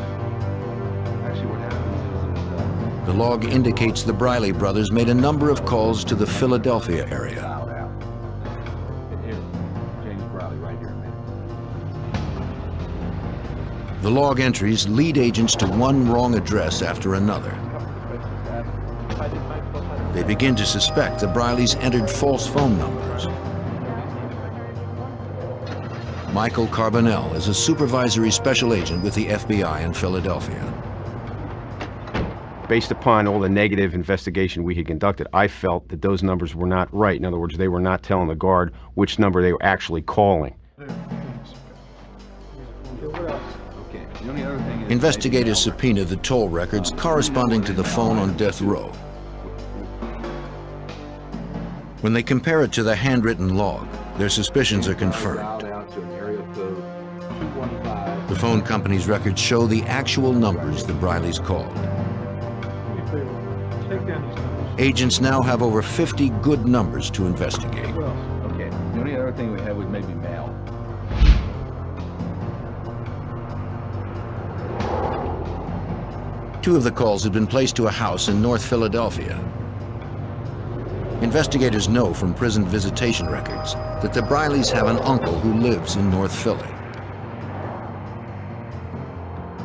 The log indicates the Briley brothers made a number of calls to the Philadelphia area. The log entries lead agents to one wrong address after another. They begin to suspect the Brileys entered false phone numbers. Michael Carbonell is a supervisory special agent with the FBI in Philadelphia. Based upon all the negative investigation we had conducted, I felt that those numbers were not right. In other words, they were not telling the guard which number they were actually calling. Investigators subpoena the toll records corresponding to the phone on death row. When they compare it to the handwritten log, their suspicions are confirmed. The phone company's records show the actual numbers the Brileys called. Agents now have over 50 good numbers to investigate. Okay, the only other thing we had was maybe mail. Two of the calls had been placed to a house in North Philadelphia. Investigators know from prison visitation records that the Brileys have an uncle who lives in North Philly.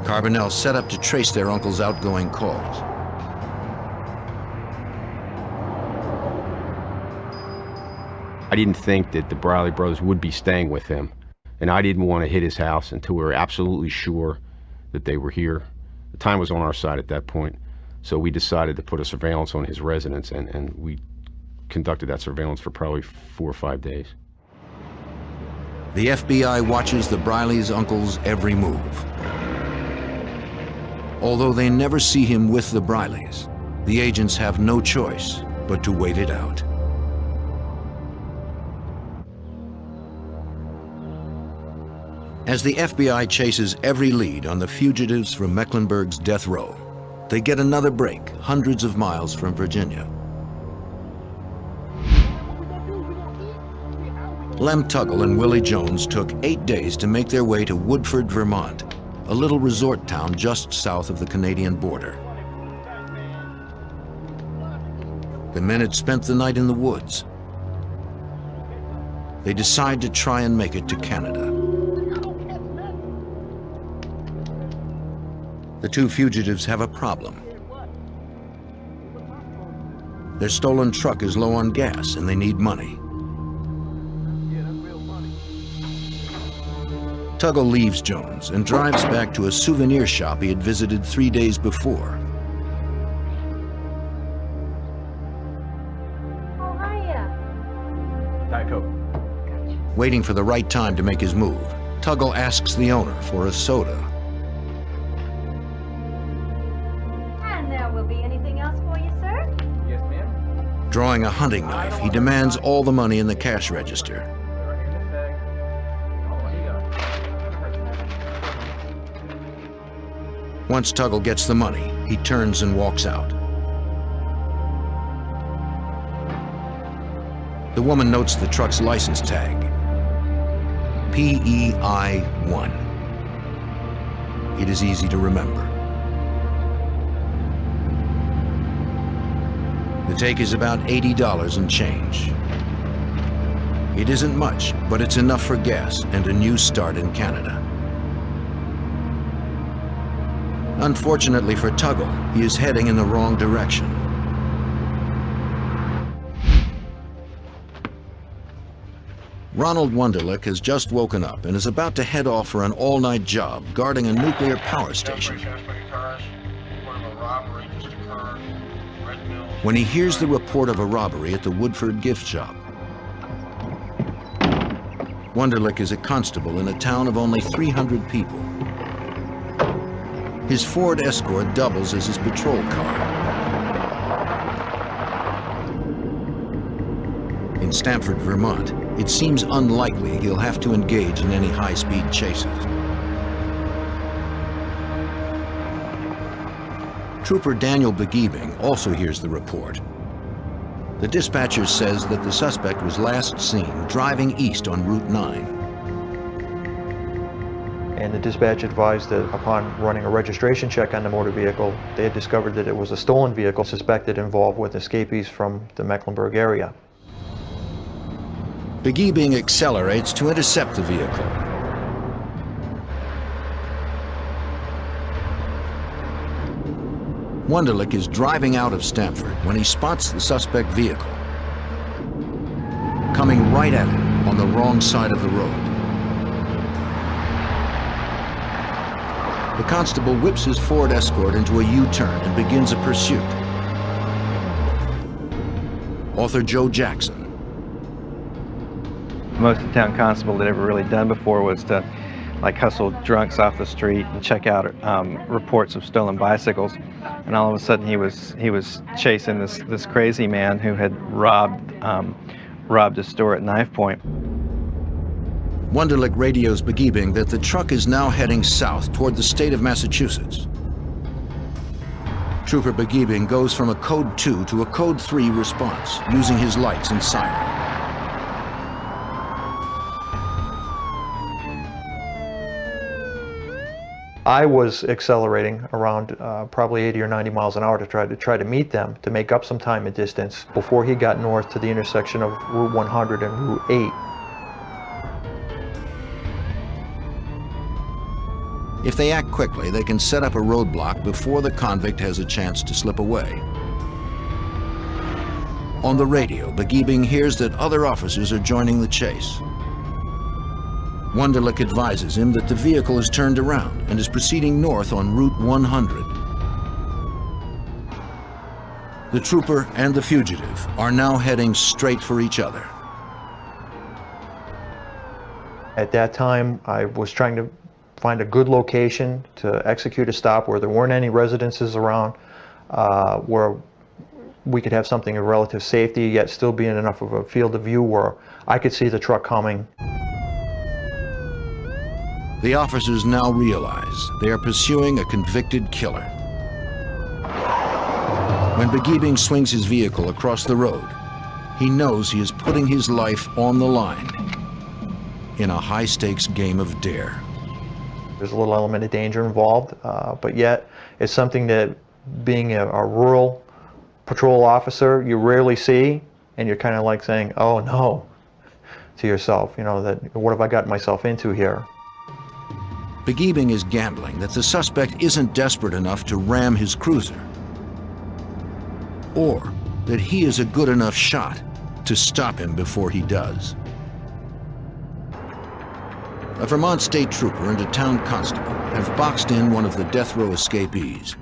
Carbonell set up to trace their uncle's outgoing calls. I didn't think that the Briley brothers would be staying with him, and I didn't want to hit his house until we were absolutely sure that they were here. The time was on our side at that point, so we decided to put a surveillance on his residence, and we conducted that surveillance for probably 4 or 5 days. The FBI watches the Brileys' uncle's every move. Although they never see him with the Brileys, the agents have no choice but to wait it out. As the FBI chases every lead on the fugitives from Mecklenburg's death row, they get another break hundreds of miles from Virginia. Lem Tuggle and Willie Jones took 8 days to make their way to Woodford, Vermont, a little resort town just south of the Canadian border. The men had spent the night in the woods. They decide to try and make it to Canada. The two fugitives have a problem. Their stolen truck is low on gas and they need money. Tuggle leaves Jones and drives back to a souvenir shop he had visited 3 days before. Oh, hiya. Diet Coke. Waiting for the right time to make his move, Tuggle asks the owner for a soda. And there will be anything else for you, sir? Yes, ma'am. Drawing a hunting knife, he demands all the money in the cash register. Once Tuggle gets the money, he turns and walks out. The woman notes the truck's license tag, PEI-1. It is easy to remember. The take is about $80 and change. It isn't much, but it's enough for gas and a new start in Canada. Unfortunately for Tuggle, he is heading in the wrong direction. Ronald Wunderlich has just woken up and is about to head off for an all-night job guarding a nuclear power station. When he hears the report of a robbery at the Woodford gift shop. Wunderlich is a constable in a town of only 300 people. His Ford Escort doubles as his patrol car. In Stamford, Vermont, it seems unlikely he'll have to engage in any high-speed chases. Trooper Daniel Begiebing also hears the report. The dispatcher says that the suspect was last seen driving east on Route 9. And the dispatch advised that upon running a registration check on the motor vehicle, they had discovered that it was a stolen vehicle suspected involved with escapees from the Mecklenburg area. Begiebing accelerates to intercept the vehicle. Wunderlich is driving out of Stamford when he spots the suspect vehicle coming right at him on the wrong side of the road. The constable whips his Ford Escort into a U-turn and begins a pursuit. Author Joe Jackson. Most the town constable had ever really done before was to hustle drunks off the street and check out reports of stolen bicycles, and all of a sudden he was chasing this crazy man who had robbed a store at knife point. Wunderlich radios Begiebing that the truck is now heading south toward the state of Massachusetts. Trooper Begiebing goes from a Code 2 to a Code 3 response, using his lights and siren. I was accelerating around probably 80 or 90 miles an hour to try to meet them, to make up some time and distance before he got north to the intersection of Route 100 and Route 8. If they act quickly, they can set up a roadblock before the convict has a chance to slip away. On the radio, Begiebing hears that other officers are joining the chase. Wunderlich advises him that the vehicle is turned around and is proceeding north on Route 100. The trooper and the fugitive are now heading straight for each other. At that time, I was trying to find a good location to execute a stop where there weren't any residences around, where we could have something of relative safety, yet still be in enough of a field of view where I could see the truck coming. The officers now realize they are pursuing a convicted killer. When Begiebing swings his vehicle across the road, he knows he is putting his life on the line in a high-stakes game of dare. There's a little element of danger involved, but yet it's something that, being a rural patrol officer, you rarely see, and you're kind of like saying, oh no, to yourself, you know, that what have I gotten myself into here? Begiebing is gambling that the suspect isn't desperate enough to ram his cruiser, or that he is a good enough shot to stop him before he does. A Vermont state trooper and a town constable have boxed in one of the death row escapees.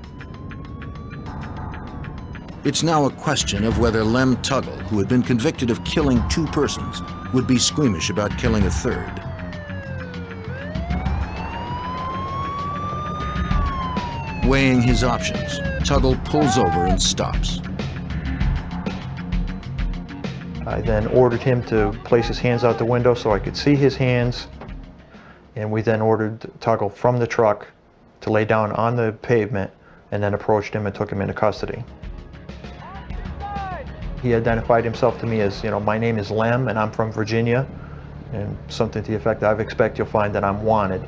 It's now a question of whether Lem Tuggle, who had been convicted of killing 2 persons, would be squeamish about killing a 3rd. Weighing his options, Tuggle pulls over and stops. I then ordered him to place his hands out the window so I could see his hands, and we then ordered Tuggle from the truck to lay down on the pavement, and then approached him and took him into custody. He identified himself to me as, you know, my name is Lem and I'm from Virginia, and something to the effect, I expect you'll find that I'm wanted.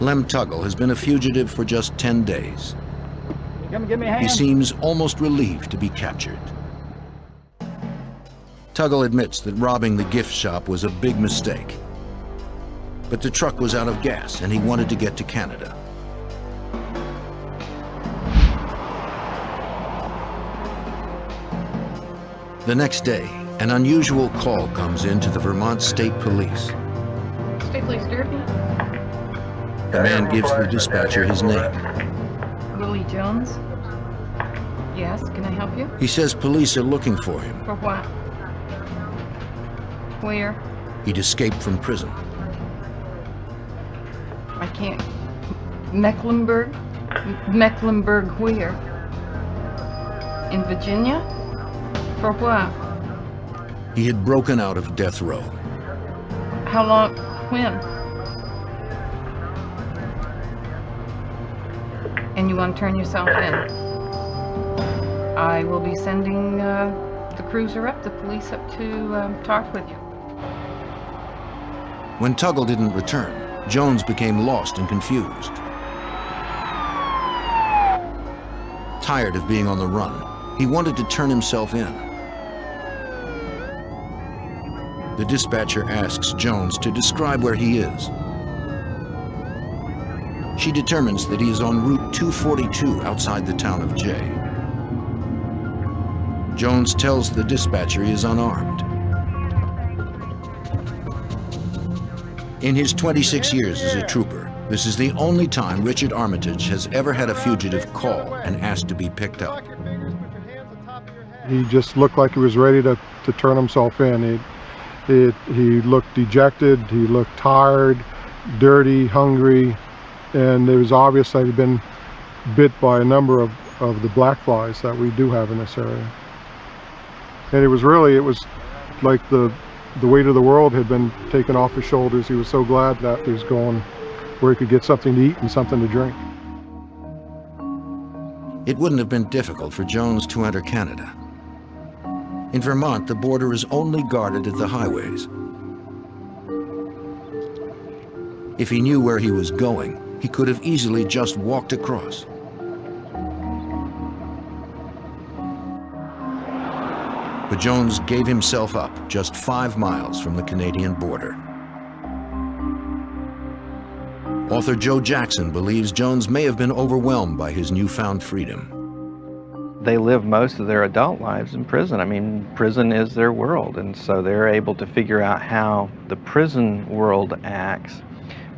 Lem Tuggle has been a fugitive for just 10 days. Come give me a hand. He seems almost relieved to be captured. Tuggle admits that robbing the gift shop was a big mistake. But the truck was out of gas and he wanted to get to Canada. The next day, an unusual call comes in to the Vermont State Police. State Police Derby. The man gives the dispatcher his name. Willie Jones. Yes, can I help you? He says police are looking for him. For what? Where? He'd escaped from prison. I can't. Mecklenburg? Mecklenburg where? In Virginia? For what? He had broken out of death row. How long? When? And you want to turn yourself in? I will be sending the cruiser up, the police up to talk with you. When Tuggle didn't return, Jones became lost and confused. Tired of being on the run, he wanted to turn himself in. The dispatcher asks Jones to describe where he is. She determines that he is on Route 242 outside the town of Jay. Jones tells the dispatcher he is unarmed. In his 26 years as a trooper, this is the only time Richard Armitage has ever had a fugitive call and asked to be picked up. He just looked like he was ready to turn himself in. He looked dejected, he looked tired, dirty, hungry, and it was obvious that he'd been bit by a number of the black flies that we do have in this area. And it was like the weight of the world had been taken off his shoulders. He was so glad that he was going where he could get something to eat and something to drink. It wouldn't have been difficult for Jones to enter Canada. In Vermont, the border is only guarded at the highways. If he knew where he was going, he could have easily just walked across. But Jones gave himself up just 5 miles from the Canadian border. Author Joe Jackson believes Jones may have been overwhelmed by his newfound freedom. They live most of their adult lives in prison. I mean, prison is their world, and so they're able to figure out how the prison world acts,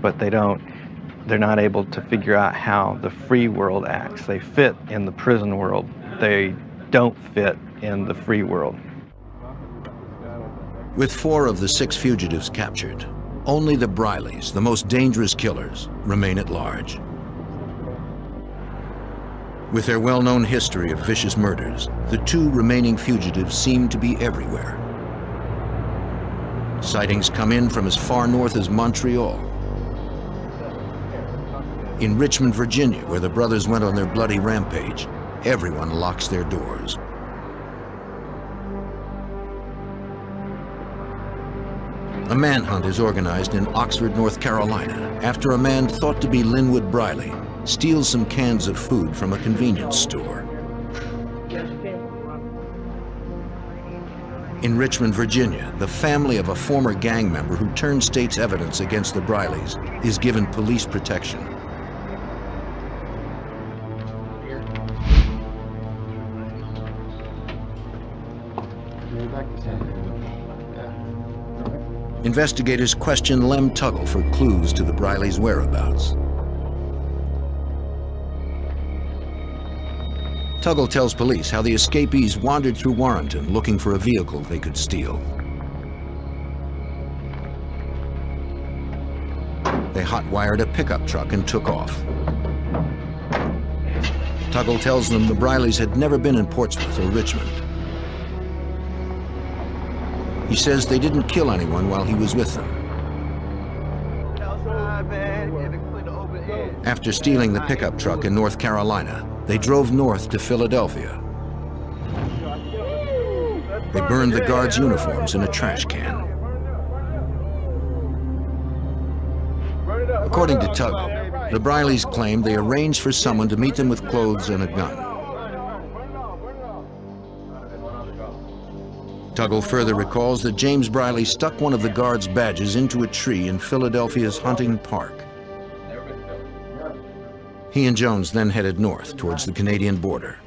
but they're not able to figure out how the free world acts. They fit in the prison world. They don't fit in the free world. With 4 of the 6 fugitives captured, only the Brileys, the most dangerous killers, remain at large. With their well-known history of vicious murders, the 2 remaining fugitives seem to be everywhere. Sightings come in from as far north as Montreal. In Richmond, Virginia, where the brothers went on their bloody rampage, everyone locks their doors. A manhunt is organized in Oxford, North Carolina, after a man thought to be Linwood Briley steals some cans of food from a convenience store. In Richmond, Virginia, the family of a former gang member who turned state's evidence against the Brileys is given police protection. Investigators question Lem Tuggle for clues to the Brileys' whereabouts. Tuggle tells police how the escapees wandered through Warrenton looking for a vehicle they could steal. They hot-wired a pickup truck and took off. Tuggle tells them the Brileys had never been in Portsmouth or Richmond. He says they didn't kill anyone while he was with them. After stealing the pickup truck in North Carolina, they drove north to Philadelphia. They burned the guards' uniforms in a trash can. According to Tuggle, the Brileys claimed they arranged for someone to meet them with clothes and a gun. Tuggle further recalls that James Briley stuck one of the guards' badges into a tree in Philadelphia's Hunting Park. He and Jones then headed north towards the Canadian border.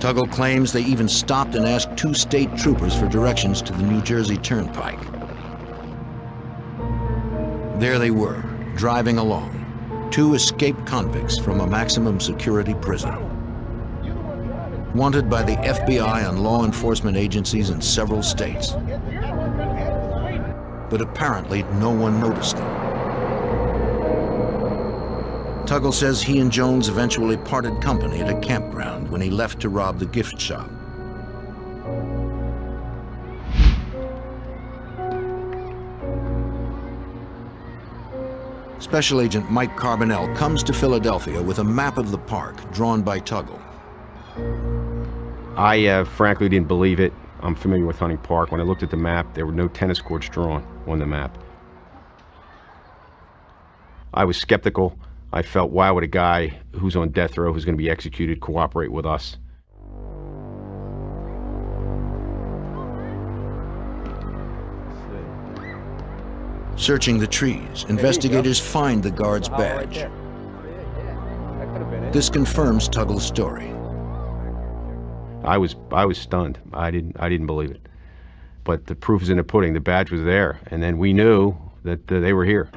Tuggle claims they even stopped and asked 2 state troopers for directions to the New Jersey Turnpike. There they were, driving along, 2 escaped convicts from a maximum security prison. Wanted by the FBI and law enforcement agencies in several states. But apparently no one noticed them. Tuggle says he and Jones eventually parted company at a campground when he left to rob the gift shop. Special Agent Mike Carbonell comes to Philadelphia with a map of the park drawn by Tuggle. I frankly didn't believe it. I'm familiar with Hunting Park. When I looked at the map, there were no tennis courts drawn on the map. I was skeptical. I felt, why would a guy who's on death row, who's going to be executed, cooperate with us? Searching the trees, investigators find the guard's badge. This confirms Tuggle's story. I was stunned. I didn't believe it. But the proof is in the pudding. The badge was there, and then we knew that they were here.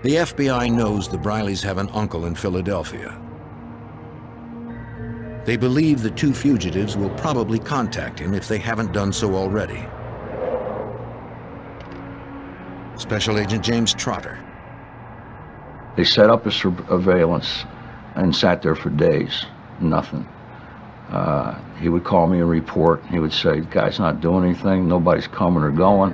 The FBI knows the Brileys have an uncle in Philadelphia. They believe the 2 fugitives will probably contact him if they haven't done so already. Special Agent James Trotter. They set up a surveillance and sat there for days, nothing. He would call me and report. He would say, the guy's not doing anything, nobody's coming or going.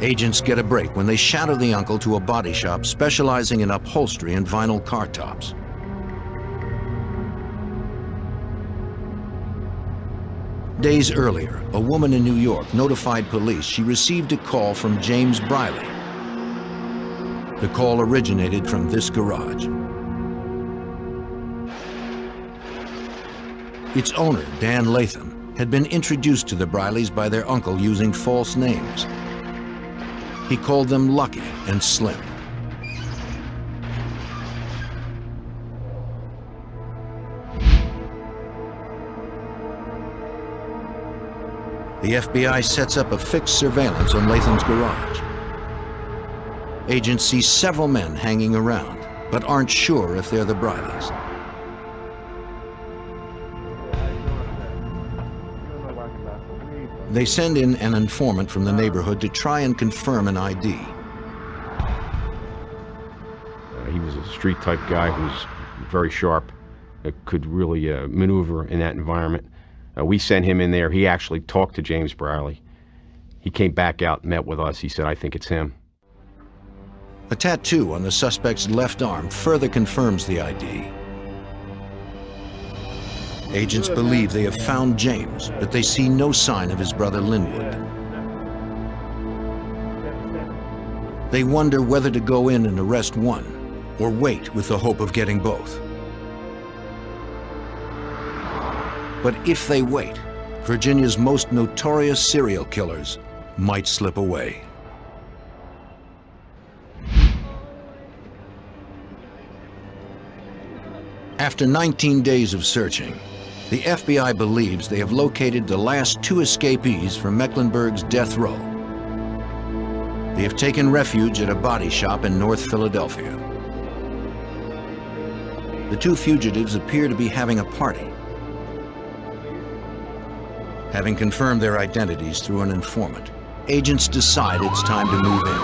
Agents get a break when they shadow the uncle to a body shop specializing in upholstery and vinyl car tops. Days earlier, a woman in New York notified police she received a call from James Briley. The call originated from this garage. Its owner, Dan Latham, had been introduced to the Brileys by their uncle using false names. He called them Lucky and Slim. The FBI sets up a fixed surveillance on Latham's garage. Agents see several men hanging around, but aren't sure if they're the Brileys. They send in an informant from the neighborhood to try and confirm an ID. He was a street-type guy who was very sharp, could really maneuver in that environment. We sent him in there. He actually talked to James Briley. He came back out and met with us. He said, "I think it's him." A tattoo on the suspect's left arm further confirms the ID. Agents believe they have found James, but they see no sign of his brother Linwood. They wonder whether to go in and arrest one, or wait with the hope of getting both. But if they wait, Virginia's most notorious serial killers might slip away. After 19 days of searching, the FBI believes they have located the last two escapees from Mecklenburg's death row. They have taken refuge at a body shop in North Philadelphia. The two fugitives appear to be having a party. Having confirmed their identities through an informant, agents decide it's time to move in.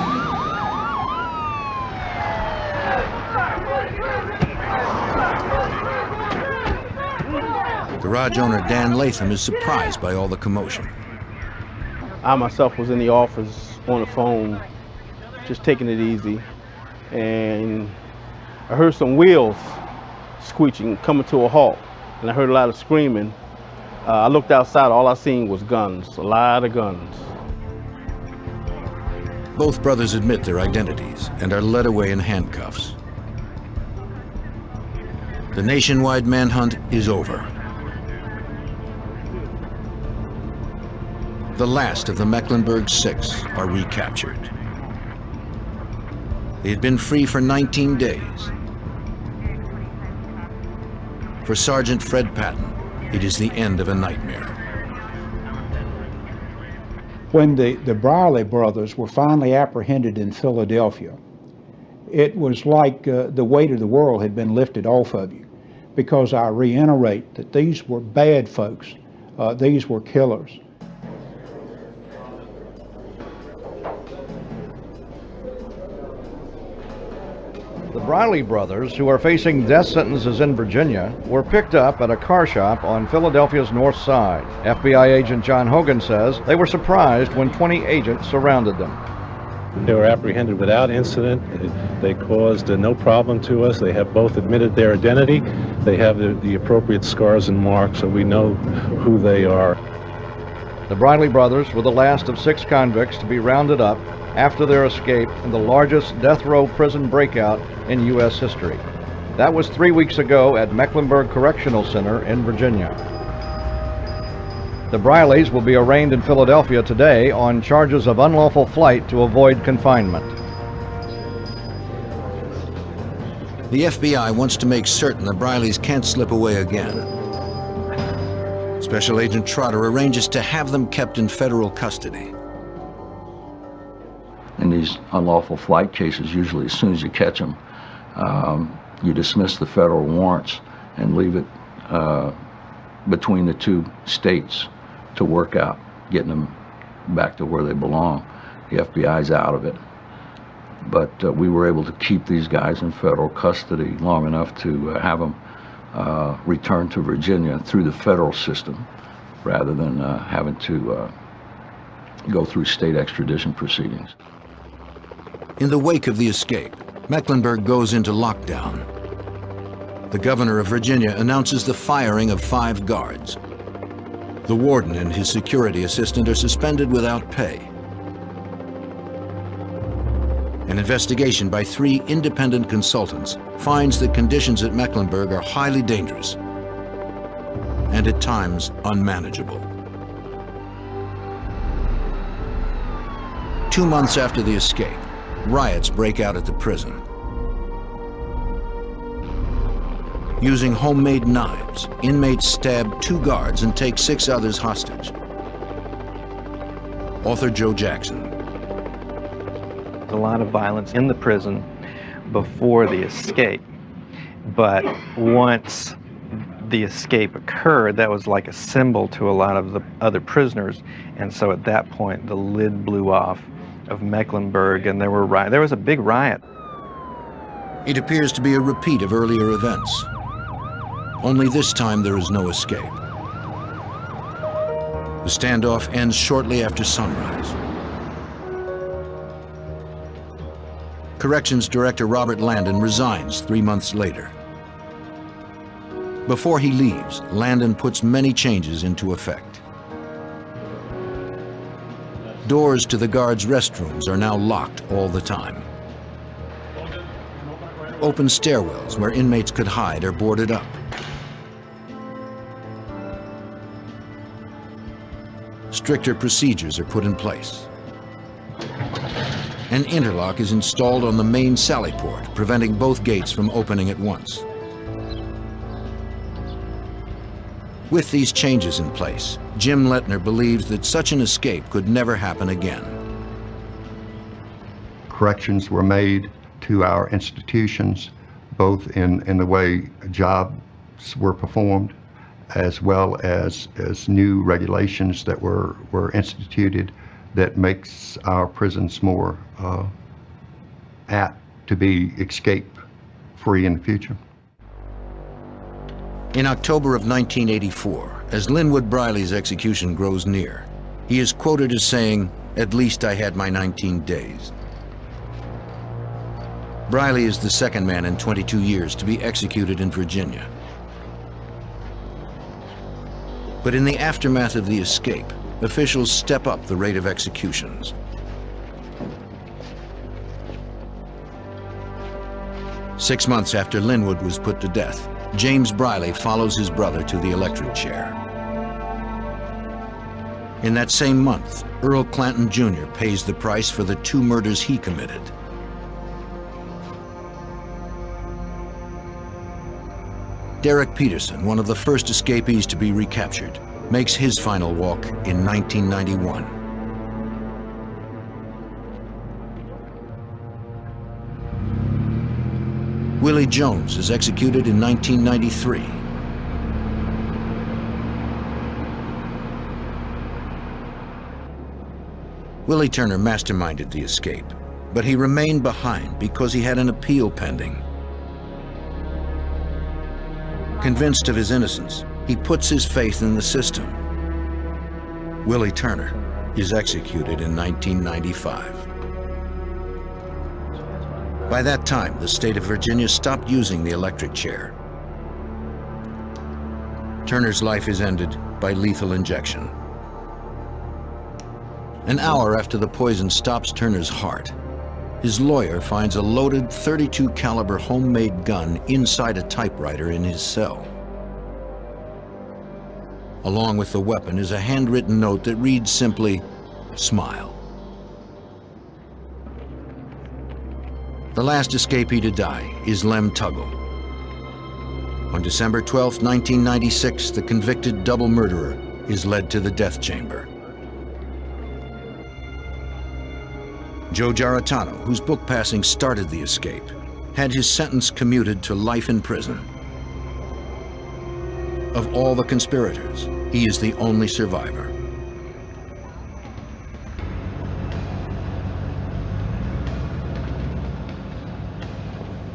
Garage owner Dan Latham is surprised by all the commotion. I myself was in the office on the phone, just taking it easy, and I heard some wheels screeching, coming to a halt, and I heard a lot of screaming. I looked outside, all I seen was guns, a lot of guns. Both brothers admit their identities and are led away in handcuffs. The nationwide manhunt is over. The last of the Mecklenburg Six are recaptured. They had been free for 19 days. For Sergeant Fred Patton, it is the end of a nightmare. When the Briley brothers were finally apprehended in Philadelphia, it was like the weight of the world had been lifted off of you, because I reiterate that these were bad folks. These were killers. The Briley brothers, who are facing death sentences in Virginia, were picked up at a car shop on Philadelphia's north side. FBI agent John Hogan says they were surprised when 20 agents surrounded them. They were apprehended without incident. They caused no problem to us. They have both admitted their identity. They have the appropriate scars and marks, so we know who they are. The Briley brothers were the last of 6 convicts to be rounded up after their escape in the largest death row prison breakout in U.S. history. That was 3 weeks ago at Mecklenburg Correctional Center in Virginia. The Brileys will be arraigned in Philadelphia today on charges of unlawful flight to avoid confinement. The FBI wants to make certain the Brileys can't slip away again. Special Agent Trotter arranges to have them kept in federal custody. In these unlawful flight cases, usually as soon as you catch them, you dismiss the federal warrants and leave it between the two states to work out getting them back to where they belong. The FBI's out of it. But we were able to keep these guys in federal custody long enough to have them return to Virginia through the federal system rather than having to go through state extradition proceedings. In the wake of the escape, Mecklenburg goes into lockdown. The governor of Virginia announces the firing of 5 guards. The warden and his security assistant are suspended without pay. An investigation by 3 independent consultants finds that conditions at Mecklenburg are highly dangerous and at times unmanageable. 2 months after the escape, riots break out at the prison. Using homemade knives, inmates stab 2 guards and take 6 others hostage. Author Joe Jackson. A lot of violence in the prison before the escape, but once the escape occurred, that was like a symbol to a lot of the other prisoners, and so at that point the lid blew off of Mecklenburg, and there was a big riot. It appears to be a repeat of earlier events. Only this time there is no escape. The standoff ends shortly after sunrise. Corrections Director Robert Landon resigns 3 months later. Before he leaves, Landon puts many changes into effect. Doors to the guards' restrooms are now locked all the time. Open stairwells where inmates could hide are boarded up. Stricter procedures are put in place. An interlock is installed on the main sally port, preventing both gates from opening at once. With these changes in place, Jim Lettner believes that such an escape could never happen again. Corrections were made to our institutions, both in the way jobs were performed, as well as new regulations that were instituted that makes our prisons more apt to be escape-free in the future. In October of 1984, as Linwood Briley's execution grows near, he is quoted as saying, "At least I had my 19 days." Briley is the second man in 22 years to be executed in Virginia. But in the aftermath of the escape, officials step up the rate of executions. Six months after Linwood was put to death, James Briley follows his brother to the electric chair. In that same month, Earl Clanton Jr. pays the price for the 2 murders he committed. Derek Peterson, one of the first escapees to be recaptured, makes his final walk in 1991. Willie Jones is executed in 1993. Willie Turner masterminded the escape, but he remained behind because he had an appeal pending. Convinced of his innocence, he puts his faith in the system. Willie Turner is executed in 1995. By that time, the state of Virginia stopped using the electric chair. Turner's life is ended by lethal injection. An hour after the poison stops Turner's heart, his lawyer finds a loaded .32 caliber homemade gun inside a typewriter in his cell. Along with the weapon is a handwritten note that reads simply, "Smile." The last escapee to die is Lem Tuggle. On December 12, 1996, the convicted double murderer is led to the death chamber. Joe Giarratano, whose book passing started the escape, had his sentence commuted to life in prison. Of all the conspirators, he is the only survivor.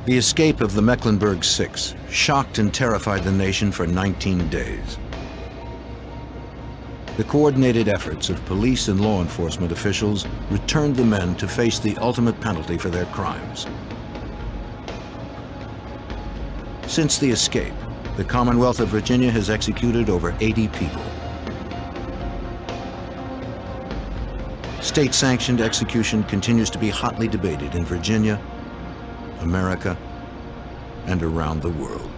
The escape of the Mecklenburg Six shocked and terrified the nation for 19 days. The coordinated efforts of police and law enforcement officials returned the men to face the ultimate penalty for their crimes. Since the escape, the Commonwealth of Virginia has executed over 80 people. State-sanctioned execution continues to be hotly debated in Virginia, America, and around the world.